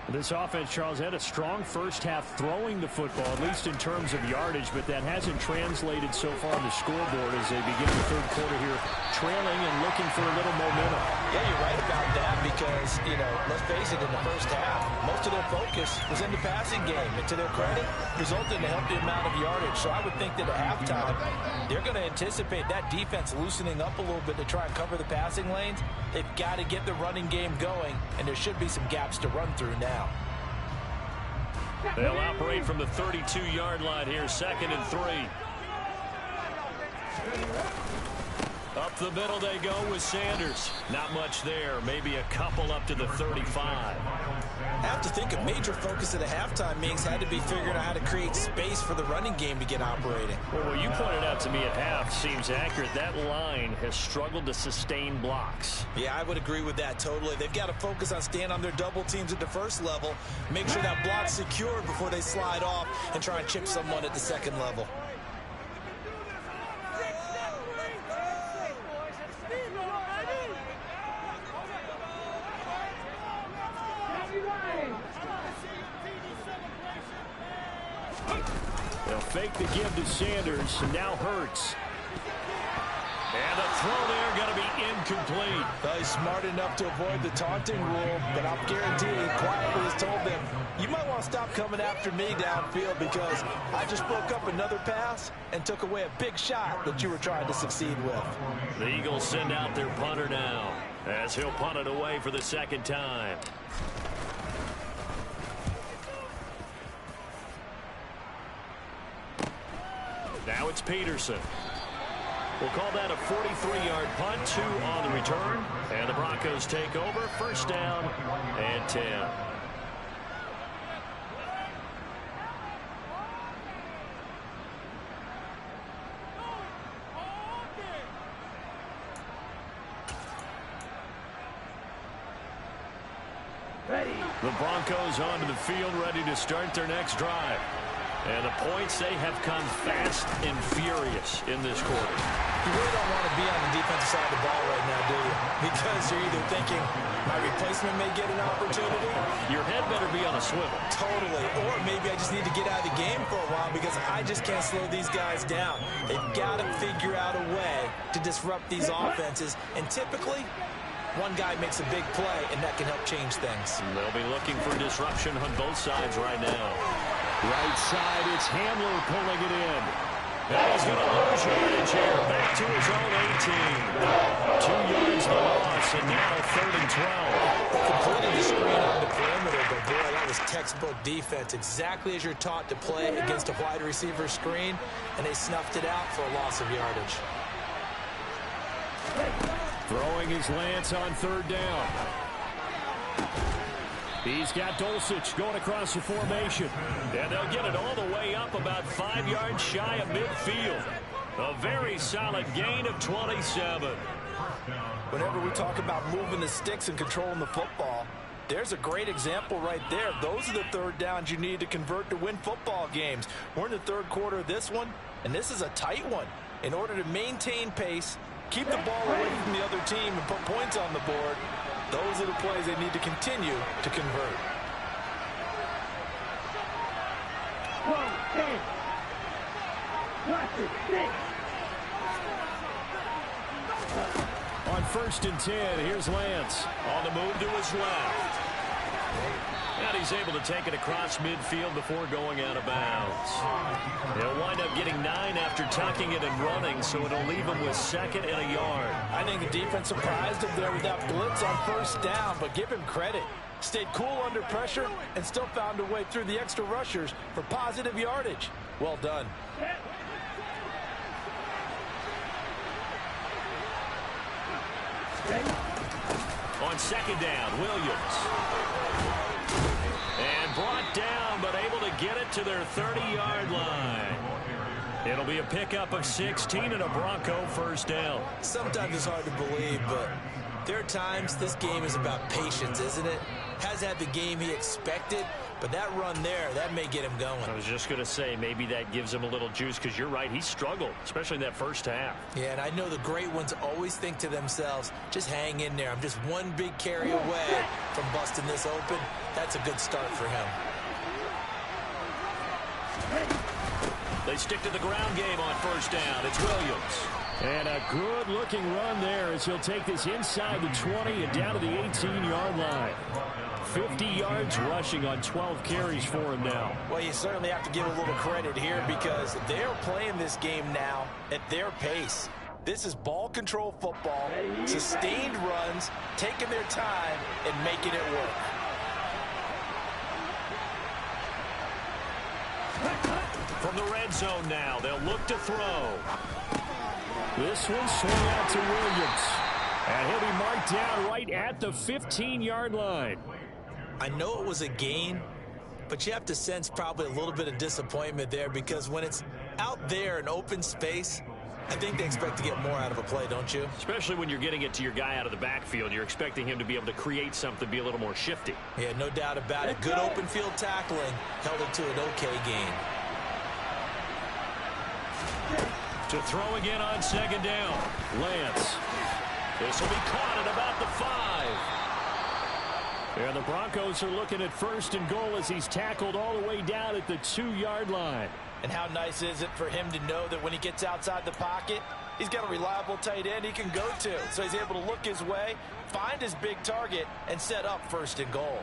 This offense, Charles, had a strong first half throwing the football, at least in terms of yardage, but that hasn't translated so far on the scoreboard as they begin the third quarter here, trailing and looking for a little momentum. Yeah, you're right about that because, let's face it, in the first half, most of their focus was in the passing game. And to their credit, resulted in a healthy amount of yardage. So I would think that at halftime, they're going to anticipate that defense loosening up a little bit to try and cover the passing lanes. They've got to get the running game going, and there should be some gaps to run through now. They'll operate from the 32-yard line here, 2nd and 3. Up the middle they go with Sanders. Not much there. Maybe a couple up to the 35. I have to think a major focus at the halftime meetings had to be figuring out how to create space for the running game to get operating. Well, what you pointed out to me at half seems accurate. That line has struggled to sustain blocks. Yeah, I would agree with that totally. They've got to focus on staying on their double teams at the first level, make sure that block's secured before they slide off and try and chip someone at the second level. They'll fake the give to Sanders, and now Hurts. And the throw there going to be incomplete. Well, he's smart enough to avoid the taunting rule, but I'll guarantee he quietly has told them, you might want to stop coming after me downfield because I just broke up another pass and took away a big shot that you were trying to succeed with. The Eagles send out their punter now as he'll punt it away for the second time. Now it's Peterson. We'll call that a 43-yard punt, 2 on the return. And the Broncos take over, 1st down and 10. The Broncos onto the field, ready to start their next drive. And the points, they have come fast and furious in this quarter. You really don't want to be on the defensive side of the ball right now, do you? Because you're either thinking, my replacement may get an opportunity. Your head better be on a swivel. Totally. Or maybe I just need to get out of the game for a while because I just can't slow these guys down. They've got to figure out a way to disrupt these offenses. And typically, one guy makes a big play, and that can help change things. And they'll be looking for disruption on both sides right now. Right side, it's Hamler pulling it in. And he's going to lose yardage here. Back to his own 18. 2 yards the loss, and now 3rd and 12. Completed the screen on the perimeter, but boy, that was textbook defense. Exactly as you're taught to play against a wide receiver screen, and they snuffed it out for a loss of yardage. Throwing his Lance on 3rd down. He's got Dulcich going across the formation. And they'll get it all the way up about 5 yards shy of midfield. A very solid gain of 27. Whenever we talk about moving the sticks and controlling the football, there's a great example right there. Those are the 3rd downs you need to convert to win football games. We're in the 3rd quarter of this one, and this is a tight one. In order to maintain pace, keep the ball away from the other team, and put points on the board, those are the plays they need to continue to convert. On 1st and 10, here's Lance. On the move to his left. And he's able to take it across midfield before going out of bounds. He'll wind up getting 9 after tucking it and running, so it'll leave him with 2nd and a yard. I think the defense surprised him there with that blitz on 1st down, but give him credit. Stayed cool under pressure and still found a way through the extra rushers for positive yardage. Well done. On 2nd down, Williams. And brought down, but able to get it to their 30-yard line. It'll be a pickup of 16 and a Bronco 1st down. Sometimes it's hard to believe, but there are times this game is about patience, isn't it? Has had the game he expected, but that run there, that may get him going. I was just going to say, maybe that gives him a little juice, because you're right, he struggled, especially in that first half. Yeah, and I know the great ones always think to themselves, just hang in there. I'm just one big carry away from busting this open. That's a good start for him. They stick to the ground game on first down. It's Williams. And a good-looking run there as he'll take this inside the 20 and down to the 18-yard line. 50 yards rushing on 12 carries for him now. Well, you certainly have to give a little credit here because they're playing this game now at their pace. This is ball control football, sustained runs, taking their time and making it work. From the red zone now, they'll look to throw. This one swung out to Williams. And he'll be marked down right at the 15-yard line. I know it was a gain, but you have to sense probably a little bit of disappointment there because when it's out there in open space, I think they expect to get more out of a play, don't you? Especially when you're getting it to your guy out of the backfield. You're expecting him to be able to create something, be a little more shifty. Yeah, no doubt about it. Good open field tackling held it to an okay gain. To throw again on second down. Lance. This will be caught at about the 5. And the Broncos are looking at first and goal as he's tackled all the way down at the 2-yard line. And how nice is it for him to know that when he gets outside the pocket, he's got a reliable tight end he can go to. So he's able to look his way, find his big target, and set up first and goal.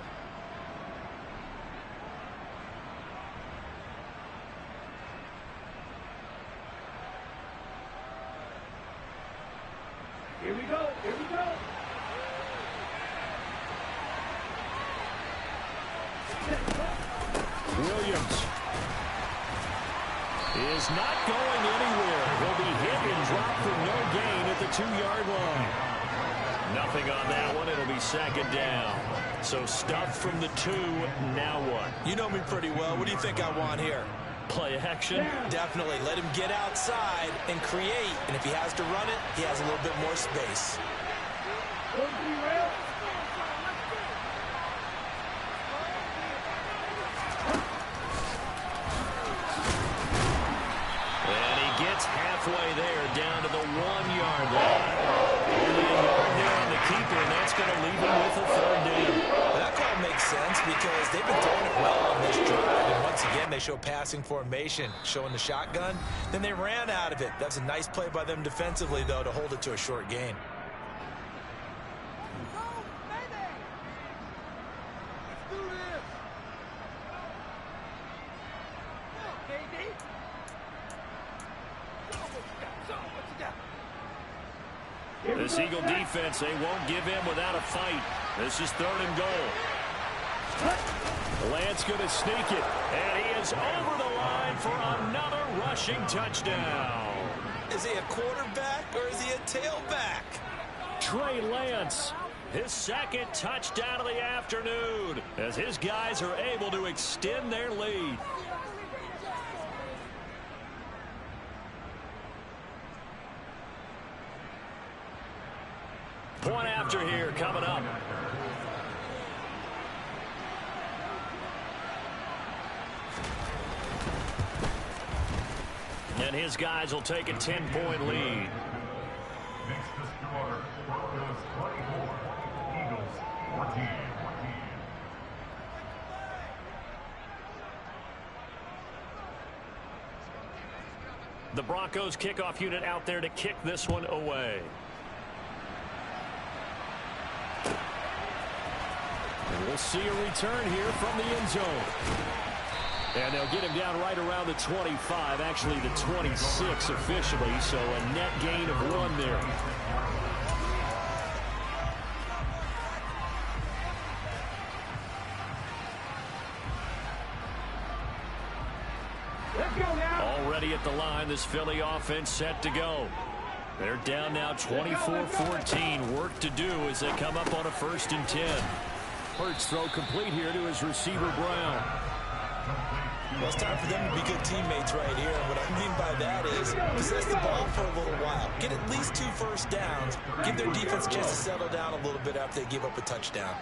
Here we go. Here we go. Williams is not going anywhere. He'll be hit and dropped for no gain at the 2-yard line. Nothing on that one. It'll be second down. So stuff from the 2. Now what? You know me pretty well. What do you think I want here? Play action? Definitely. Let him get outside and create. And if he has to run it, he has a little bit more space. And he gets halfway there, down to the 1-yard line. Only a yard there on the keeper, and that's going to leave him with a third down. Well, that call makes sense because they've been throwing it well on this drive. And once again, they show passing formation, showing the shotgun. Then they ran out of it. That's a nice play by them defensively, though, to hold it to a short gain. This Eagle defense, they won't give in without a fight. This is third and goal. Lance going to sneak it. And he is over the line for another rushing touchdown. Is he a quarterback or is he a tailback? Trey Lance. His second touchdown of the afternoon as his guys are able to extend their lead. Point after here coming up. And his guys will take a 10-point lead. Next to score, Broncos 24, Eagles 14. The Broncos kickoff unit out there to kick this one away. And we'll see a return here from the end zone. And they'll get him down right around the 25, actually the 26 officially, so a net gain of 1 there. Already at the line, this Philly offense set to go. They're down now 24-14. Work to do as they come up on a 1st and 10. Hurts throw complete here to his receiver, Brown. Well, it's time for them to be good teammates right here. And what I mean by that is possess the ball for a little while. get at least 2 first downs, give their defense a chance to settle down a little bit after they give up a touchdown.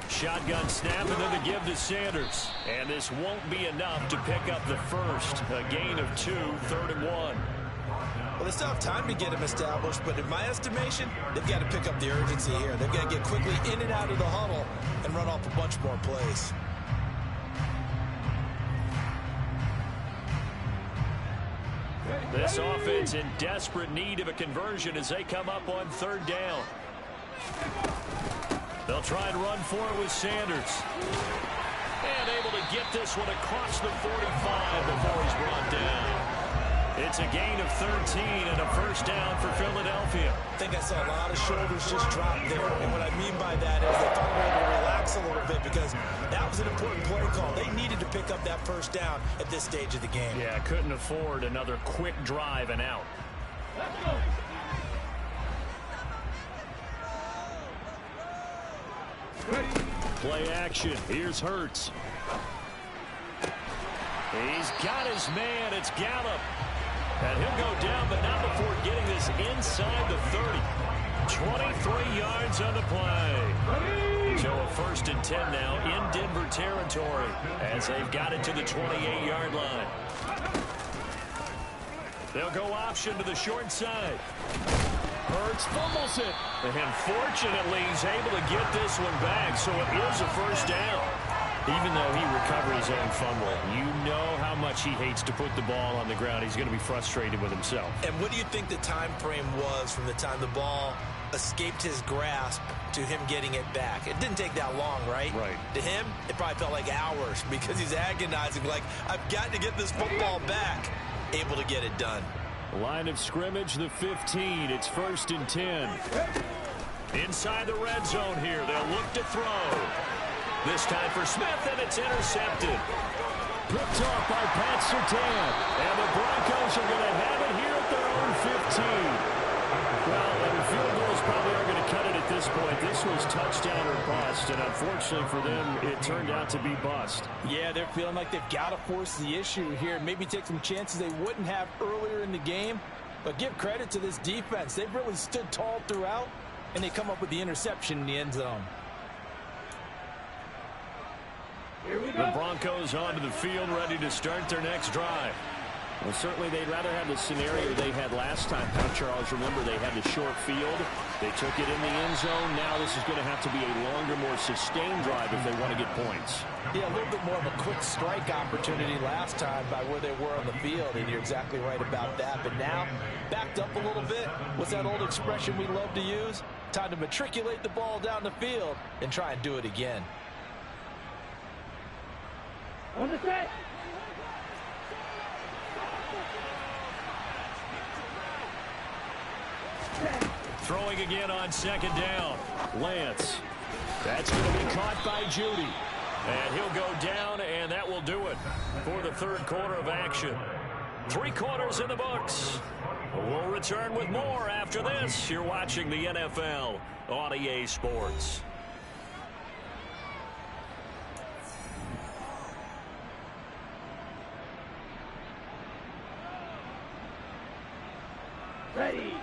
Shotgun snap and then the give to Sanders. And this won't be enough to pick up the first. A gain of 2, 3rd and 1. Well, they still have time to get him established, but in my estimation, they've got to pick up the urgency here. They've got to get quickly in and out of the huddle and run off a bunch more plays. This offense in desperate need of a conversion as they come up on 3rd down. They'll try and run for it with Sanders. And able to get this one across the 45 before he's brought down. It's a gain of 13 and a first down for Philadelphia. I think I saw a lot of shoulders just drop there. And what I mean by that is they thought they were able to relax a little bit because that was an important play call. They needed to pick up that first down at this stage of the game. Yeah, couldn't afford another quick drive and out. Let's go. Play action. Here's Hurts. He's got his man. It's Gallup. And he'll go down, but not before getting this inside the 30. 23 yards on the play. So a 1st and 10 now in Denver territory as they've got it to the 28-yard line. They'll go option to the short side. Hurts fumbles it. And fortunately, he's able to get this one back, so it is a first down. Even though he recovered his own fumble, you know how much he hates to put the ball on the ground. He's going to be frustrated with himself. And what do you think the time frame was from the time the ball escaped his grasp to him getting it back? It didn't take that long, right? Right. To him, it probably felt like hours because he's agonizing, like, I've got to get this football back. Able to get it done. Line of scrimmage, the 15. It's 1st and 10. Inside the red zone here. They'll look to throw. This time for Smith, and it's intercepted. Picked off by Pat Surtain. And the Broncos are going to have it here at their own 15. Well, and the field goals probably are going to cut it at this point. This was touchdown or bust, and unfortunately for them, it turned out to be bust. Yeah, they're feeling like they've got to force the issue here. Maybe take some chances they wouldn't have earlier in the game. But give credit to this defense. They've really stood tall throughout, and they come up with the interception in the end zone. The Broncos onto the field, ready to start their next drive. Well, certainly they'd rather have the scenario they had last time. Now, Charles, remember, they had the short field. They took it in the end zone. Now this is going to have to be a longer, more sustained drive if they want to get points. Yeah, a little bit more of a quick strike opportunity last time by where they were on the field, and you're exactly right about that. But now, backed up a little bit. What's that old expression we love to use? Time to matriculate the ball down the field and try and do it again. On the set. Throwing again on 2nd down. Lance. That's going to be caught by Judy. And he'll go down, and that will do it for the 3rd quarter of action. 3 quarters in the books. We'll return with more after this. You're watching the NFL on EA Sports. Ready.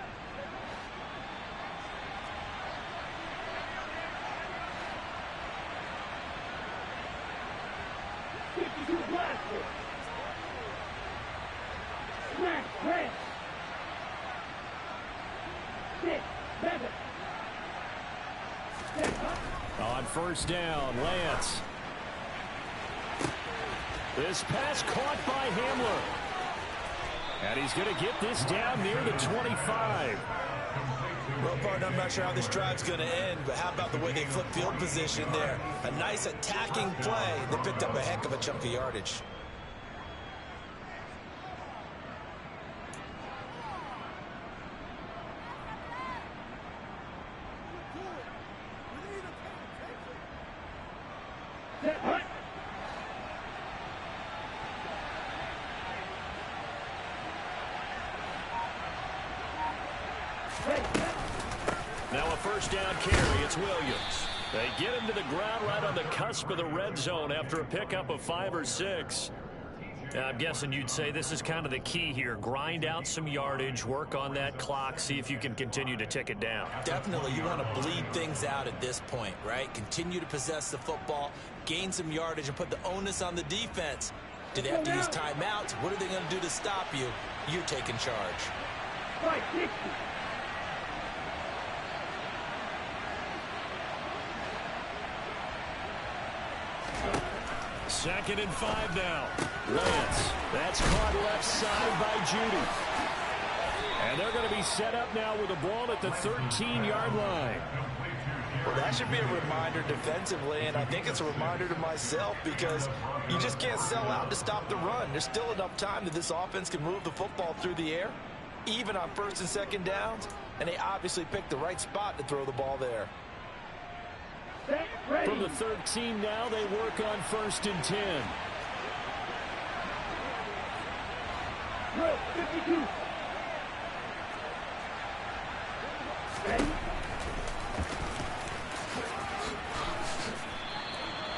Red. 6, 7. On 1st down, Lance. This pass caught by Hamler. And he's going to get this down near the 25. Well, partner, I'm not sure how this drive's going to end, but how about the way they flip field position there? A nice attacking play. They picked up a heck of a chunk of yardage. Now a 1st down carry. It's Williams. They get him to the ground right on the cusp of the red zone after a pickup of 5 or 6. I'm guessing you'd say this is kind of the key here. Grind out some yardage, work on that clock, see if you can continue to tick it down. Definitely, you want to bleed things out at this point, right? Continue to possess the football, gain some yardage, and put the onus on the defense. Do they have to use timeouts? What are they going to do to stop you? You're taking charge. Right, 60. Second and 5 now. Lance. That's caught left side by Judy. And they're going to be set up now with the ball at the 13-yard line. Well, that should be a reminder defensively, and I think it's a reminder to myself because you just can't sell out to stop the run. There's still enough time that this offense can move the football through the air, even on first and second downs, and they obviously picked the right spot to throw the ball there. From the 13 now, they work on first and 10. 52.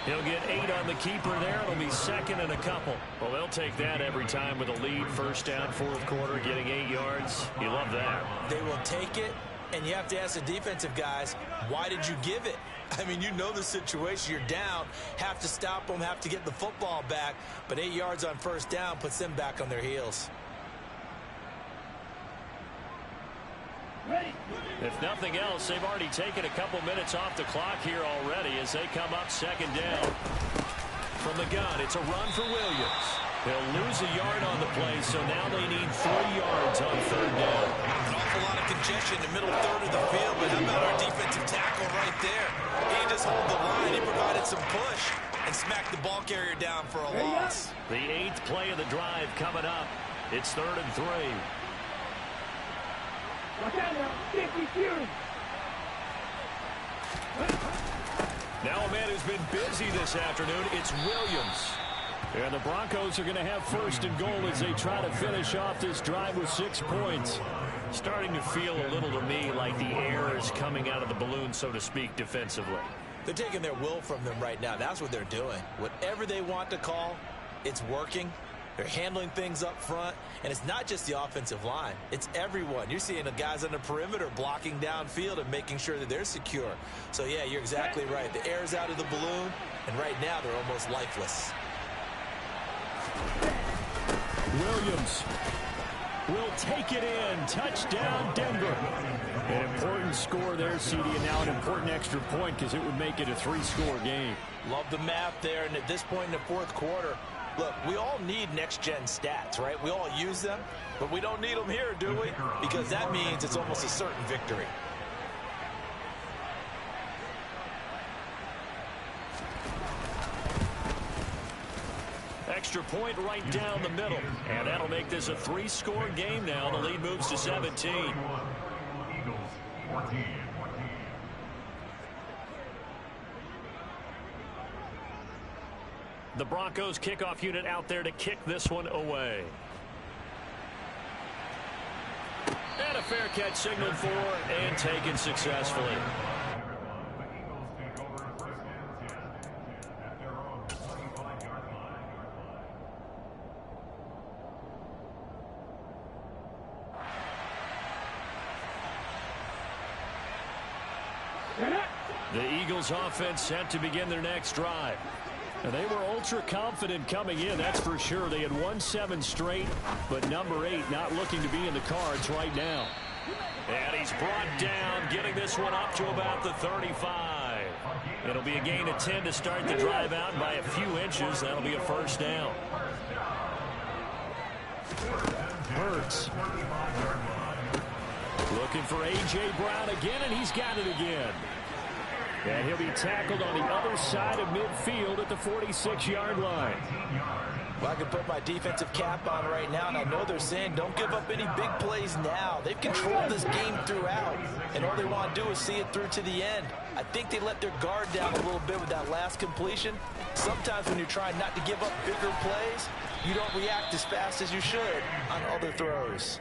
He'll get 8 on the keeper there. It'll be second and a couple. Well, they'll take that every time with a lead. First down, fourth quarter, getting 8 yards. You love that. They will take it, and you have to ask the defensive guys, why did you give it? I mean, you know the situation. You're down, have to stop them, have to get the football back, but 8 yards on first down puts them back on their heels. If nothing else, they've already taken a couple minutes off the clock here already as they come up second down. From the gun, it's a run for Williams. They'll lose a yard on the play, so now they need 3 yards on third down. An awful lot of congestion in the middle third of the field, but how about our defensive tackle right there? He just hold the line. He provided some push and smacked the ball carrier down for a loss. The 8th play of the drive coming up. It's 3rd and 3. Watch out now, 50 Fury. Now a man who's been busy this afternoon, it's Williams. And the Broncos are going to have first and goal as they try to finish off this drive with 6 points. Starting to feel a little to me like the air is coming out of the balloon, so to speak, defensively. They're taking their will from them right now. That's what they're doing. Whatever they want to call, it's working. They're handling things up front, and it's not just the offensive line. It's everyone. You're seeing the guys on the perimeter blocking downfield and making sure that they're secure. So, yeah, you're exactly right. The air's out of the balloon, and right now they're almost lifeless. Williams will take it in. Touchdown, Denver. An important score there, CD, and now an important extra point because it would make it a 3-score game. Love the math there, and at this point in the fourth quarter, look, we all need next-gen stats, right? We all use them, but we don't need them here, do we? Because that means it's almost a certain victory. Extra point right down the middle, and that'll make this a 3-score game now. The lead moves to 17. Eagles, 14. The Broncos kickoff unit out there to kick this one away. And a fair catch signaled for and taken successfully. The Eagles offense set to begin their next drive. And they were ultra confident coming in, that's for sure. They had won 7 straight, but number 8 not looking to be in the cards right now. And he's brought down, getting this one up to about the 35. It'll be a gain of 10 to start the drive out by a few inches. That'll be a first down. Hurts. Looking for A.J. Brown again, and he's got it again. And he'll be tackled on the other side of midfield at the 46-yard line. Well, I can put my defensive cap on right now, and I know they're saying don't give up any big plays now. They've controlled this game throughout, and all they want to do is see it through to the end. I think they let their guard down a little bit with that last completion. Sometimes when you're trying not to give up bigger plays, you don't react as fast as you should on other throws.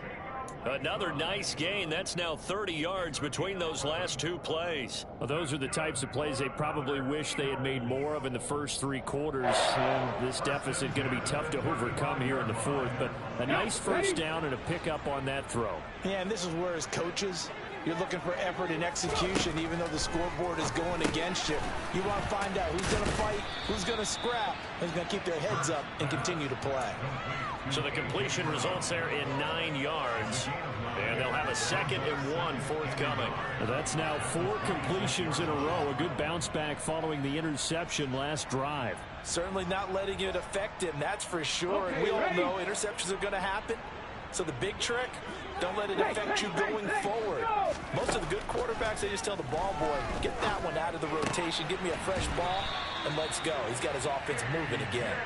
Another nice gain. That's now 30 yards between those last two plays. Well, those are the types of plays they probably wish they had made more of in the first three quarters. This deficit going to be tough to overcome here in the fourth, but a nice first down and a pickup on that throw. Yeah, and this is where as coaches, you're looking for effort and execution, even though the scoreboard is going against you. You want to find out who's going to fight, who's going to scrap, who's going to keep their heads up and continue to play. So the completion results there in 9 yards, and they'll have a 2nd and 1 forthcoming. That's now 4 completions in a row. A good bounce back following the interception last drive. Certainly not letting it affect him, that's for sure. And we all know interceptions are going to happen. So the big trick, don't let it affect you going forward. Most of the good quarterbacks, they just tell the ball boy, get that one out of the rotation, give me a fresh ball, and let's go. He's got his offense moving again.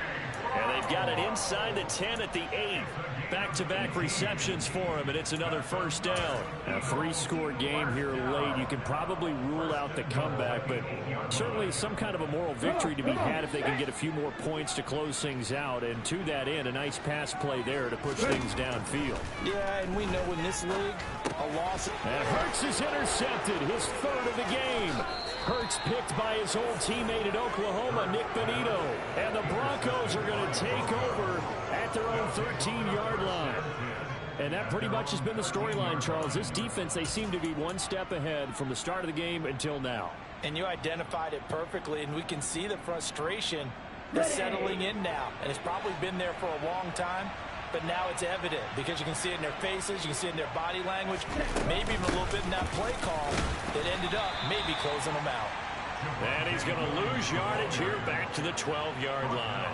And they've got it inside the 10 at the 8. Back-to-back receptions for him, and it's another first down. A 3-score game here late. You can probably rule out the comeback, but certainly some kind of a moral victory to be had if they can get a few more points to close things out. And to that end, a nice pass play there to push things downfield. Yeah, and we know in this league, a loss. And Hurts is intercepted, his 3rd of the game. Hurts picked by his old teammate at Oklahoma, Nick Benito. And the Broncos are going to take over at their own 13-yard line. And that pretty much has been the storyline, Charles. This defense, they seem to be one step ahead from the start of the game until now. And you identified it perfectly, and we can see the frustration that's settling in now. And it's probably been there for a long time, but now it's evident because you can see it in their faces, you can see it in their body language, maybe even a little bit in that play call that ended up maybe closing them out. And he's going to lose yardage here back to the 12-yard line.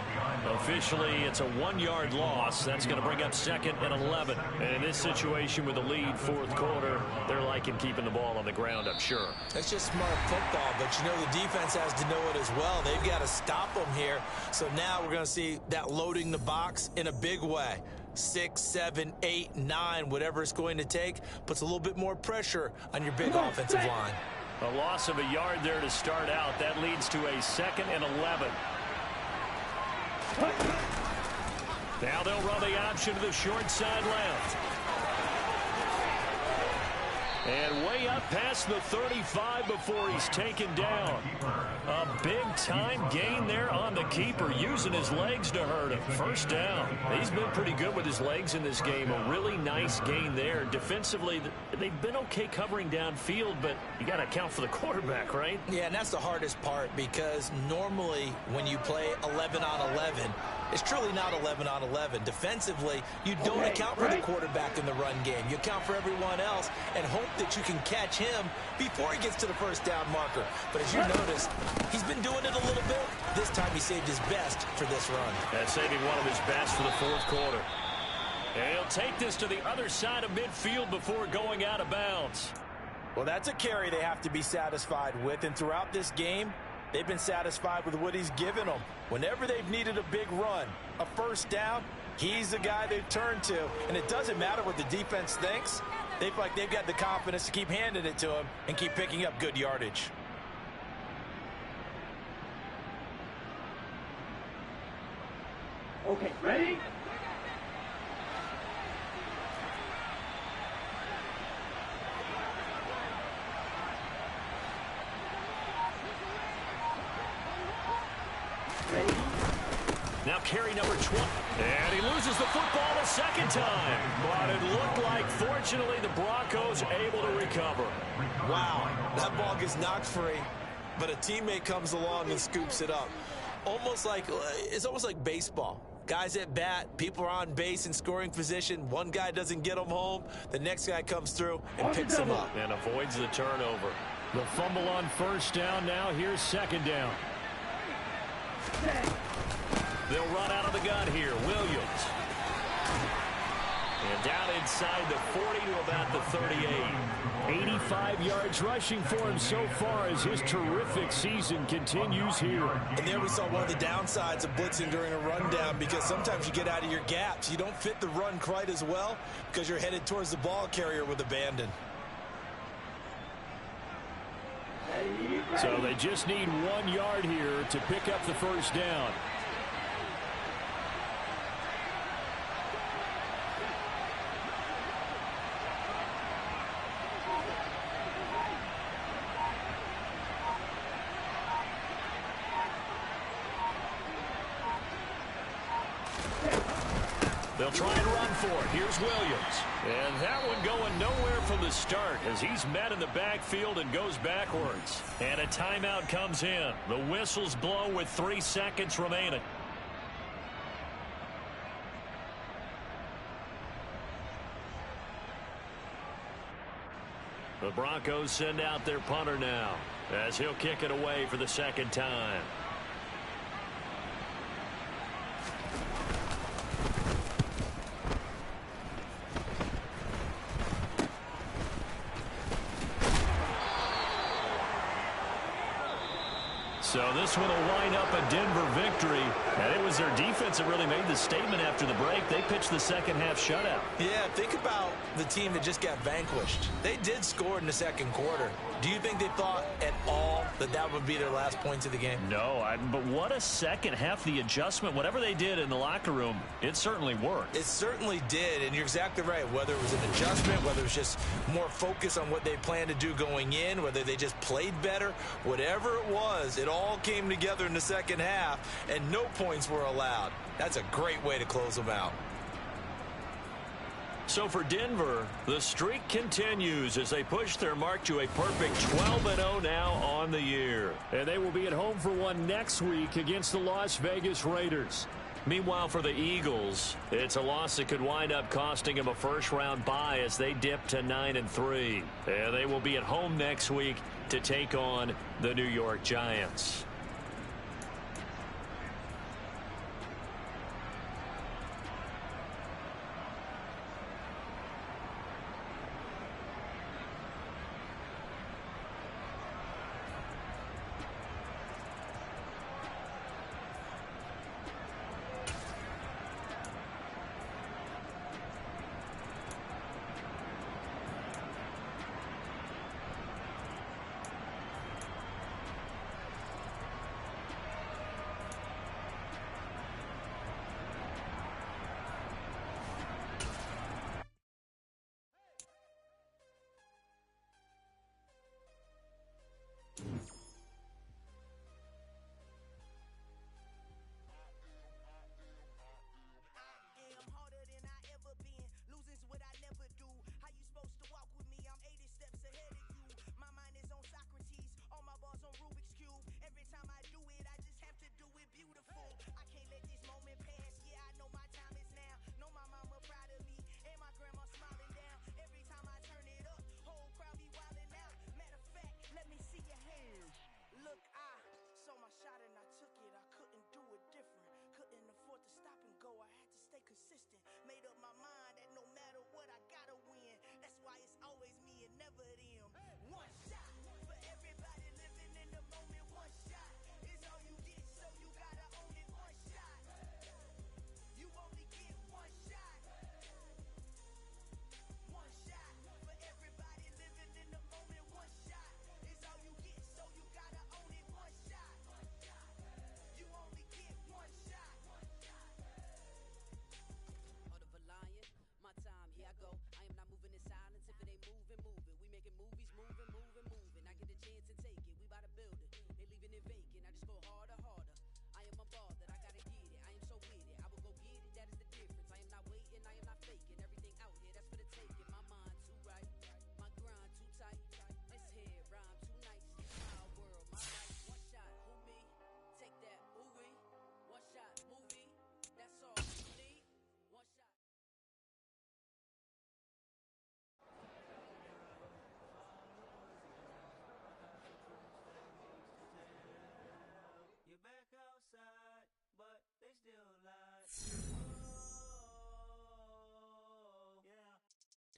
Officially, it's a 1-yard loss. That's going to bring up 2nd and 11. And in this situation with the lead, 4th quarter, they're liking keeping the ball on the ground, I'm sure. That's just smart football, but you know the defense has to know it as well. They've got to stop them here. So now we're going to see that loading the box in a big way. 6, 7, 8, 9, whatever it's going to take, puts a little bit more pressure on your big offensive line. A loss of a yard there to start out. That leads to a 2nd and 11. Now they'll run the option to the short side left. And way up past the 35 before he's taken down. A big-time gain there on the keeper, using his legs to hurt him. First down. He's been pretty good with his legs in this game. A really nice gain there. Defensively, they've been okay covering downfield, but you got to account for the quarterback, right? Yeah, and that's the hardest part because normally when you play 11 on 11, it's truly not 11 on 11. Defensively, you don't account for the quarterback in the run game. You account for everyone else and hope that you can catch him before he gets to the first down marker. But as you notice, he's been doing it a little bit. This time he saved his best for this run. That's saving one of his best for the 4th quarter. And he'll take this to the other side of midfield before going out of bounds. Well, that's a carry they have to be satisfied with. And throughout this game, they've been satisfied with what he's given them. Whenever they've needed a big run, a first down, he's the guy they've turned to. And it doesn't matter what the defense thinks. They feel like they've got the confidence to keep handing it to him and keep picking up good yardage. Okay, ready? Now carry number 20. And he loses the football a 2nd time. But it looked like, fortunately, the Broncos able to recover. Wow, that ball gets knocked free, but a teammate comes along and scoops it up. It's almost like baseball. Guys at bat, people are on base in scoring position. One guy doesn't get them home. The next guy comes through and picks him up. And avoids the turnover. The fumble on first down now. Here's 2nd down. They'll run out of the gun here. Williams. And down inside the 40 to about the 38. 85 yards rushing for him so far as his terrific season continues here. And there we saw one of the downsides of blitzing during a rundown, because sometimes you get out of your gaps. You don't fit the run quite as well because you're headed towards the ball carrier with abandon. So they just need 1 yard here to pick up the first down. They'll try and run for it. Here's Williams. And that one going nowhere from the start as he's met in the backfield and goes backwards. And a timeout comes in. The whistles blow with 3 seconds remaining. The Broncos send out their punter now as he'll kick it away for the second time. So this one will wind up a Denver victory, and it was their defense that really made the statement after the break. They pitched the second-half shutout. Yeah, think about the team that just got vanquished. They did score in the second quarter. Do you think they thought at all that that would be their last points of the game? No, but what a second half. The adjustment, whatever they did in the locker room, it certainly worked. It certainly did, and you're exactly right. Whether it was an adjustment, whether it was just more focus on what they planned to do going in, whether they just played better, whatever it was, it all came together in the second half, and no points were allowed. That's a great way to close them out. So for Denver, the streak continues as they push their mark to a perfect 12-0 now on the year. And they will be at home for one next week against the Las Vegas Raiders. Meanwhile, for the Eagles, it's a loss that could wind up costing them a first-round bye as they dip to 9-3. And they will be at home next week to take on the New York Giants.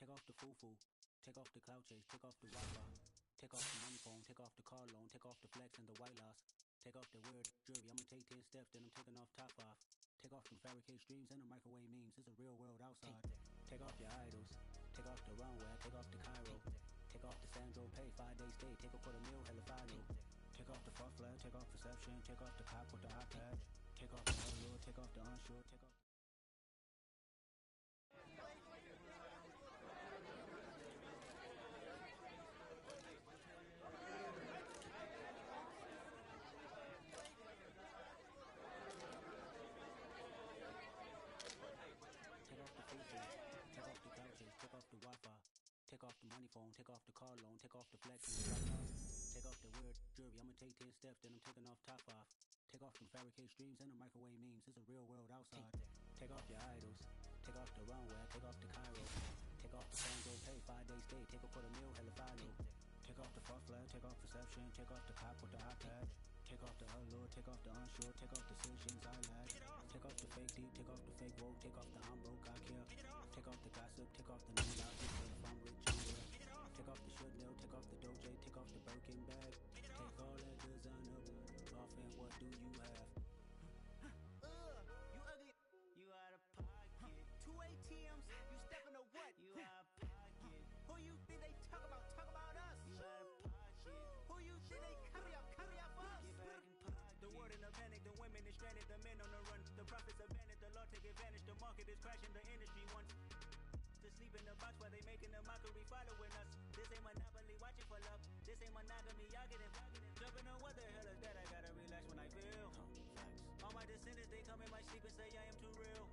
Take off the foo-foo, take off the cloud chase, take off the Wi-Fi, take off the money phone, take off the car loan, take off the flex and the white loss, take off the weird jewelry, I'ma take 10 steps, then I'm taking off top off, take off the fabricated streams and the microwave memes, it's a real world outside, take off your idols, take off the runway, take off the Cairo, take off the Sandro pay, 5 days stay, take a $250,000, take off the fuck flag, take off perception, take off the cop with the iPad, take off the audio, take off the unsure, take off phone, take off the car loan, take off the flex and the write-off. Take off the weird jewelry, I'ma take 10 steps, then I'm taking off top off. Take off them fabricated streams and the microwave memes, it's a real world outside. Take off your idols, take off the runway, take off the Cairo. Take off the phone, go pay, 5 days stay, take a quarter meal, hell if I know. Take off the fuck flag, take off perception, take off the cop with the iPad. Take off the allure, take off the unsure, take off decisions I lack. Take off the fake deep, take off the fake woke, take off the I'm broke, I care. Take off the gossip, take off the name out, just if I'm rich, yeah. Take off the should know, take off the doje, take off the Birkin bag. Take all that designer off and what do you have? You ugly, you out of pocket. 2 ATMs, you stepping to what? You out of pocket. Who you think they talk about us? You out of pocket. Who you think they carry up for us? Get back in pocket. The world in a panic, the women is stranded, the men on the run. The profits abandoned, the law take advantage, the market is crashing, the industry wants to sleep in the box while they making a mockery following us. This ain't monopoly, watching for love. This ain't monogamy, y'all getting jumping on what the hell is that? I gotta relax when I feel. All my descendants, they come in my sleep and say I am too real.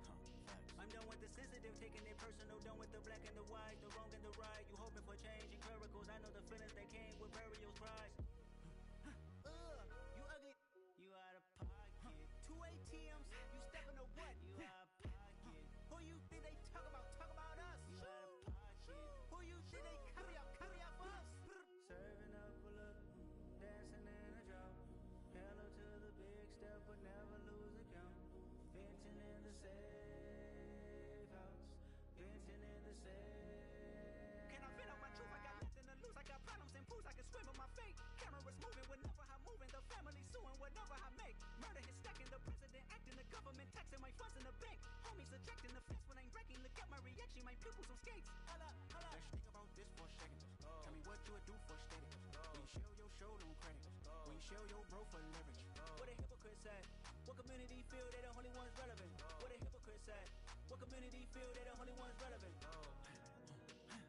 I'm done with the sensitive, taking it personal, done with the black and the white, the wrong and the right. You hoping for change and miracles, I know the feelings that came with burial cries. You ugly, You out of pocket. 2 ATMs, you stepping to what? You out of pocket. Who you think they talk about us? You out of pocket. Who you think they carry up for us? Serving up a look, dancing in a drop. Hello to the big step, but never lose a count. Venting in the safe house. Venting in the safe. Can I vent out my truth? I got nothing to lose. I got problems and pools. I can swim with my fate. Cameras moving whenever I'm moving. The family suing whatever I make. Murder is stacking. The president acting. The government taxing my funds in the bank. Homies ejecting the fence when I'm breaking. Look at my reaction. My pupils on skates. Holla, holla. Let's think about this for a second. Tell me what you would do for status. When you show your show, no credit. When you show your bro for leverage. What a hypocrite said. What community feel they the only ones relevant? What a hypocrite said. What community feel they the only ones relevant?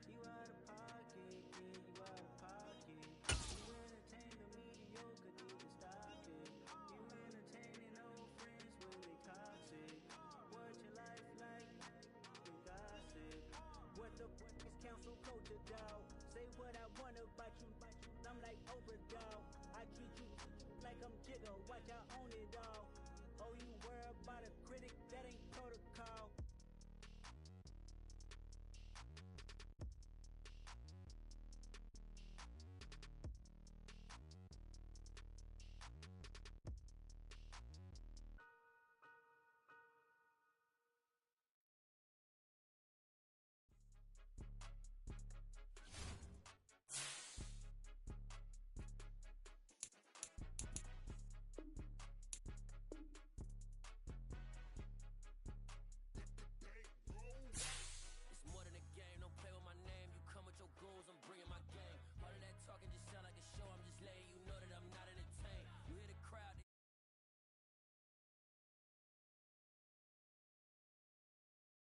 You out of pocket, yeah, you out of pocket. You entertain the mediocre, need to stop it. You entertaining old friends when they toxic. What your life like? You gossip. What the fuck is council culture, dog? Say what I want about you. I'm like Oprah, dog. I treat you like I'm Jigga. Watch I own it,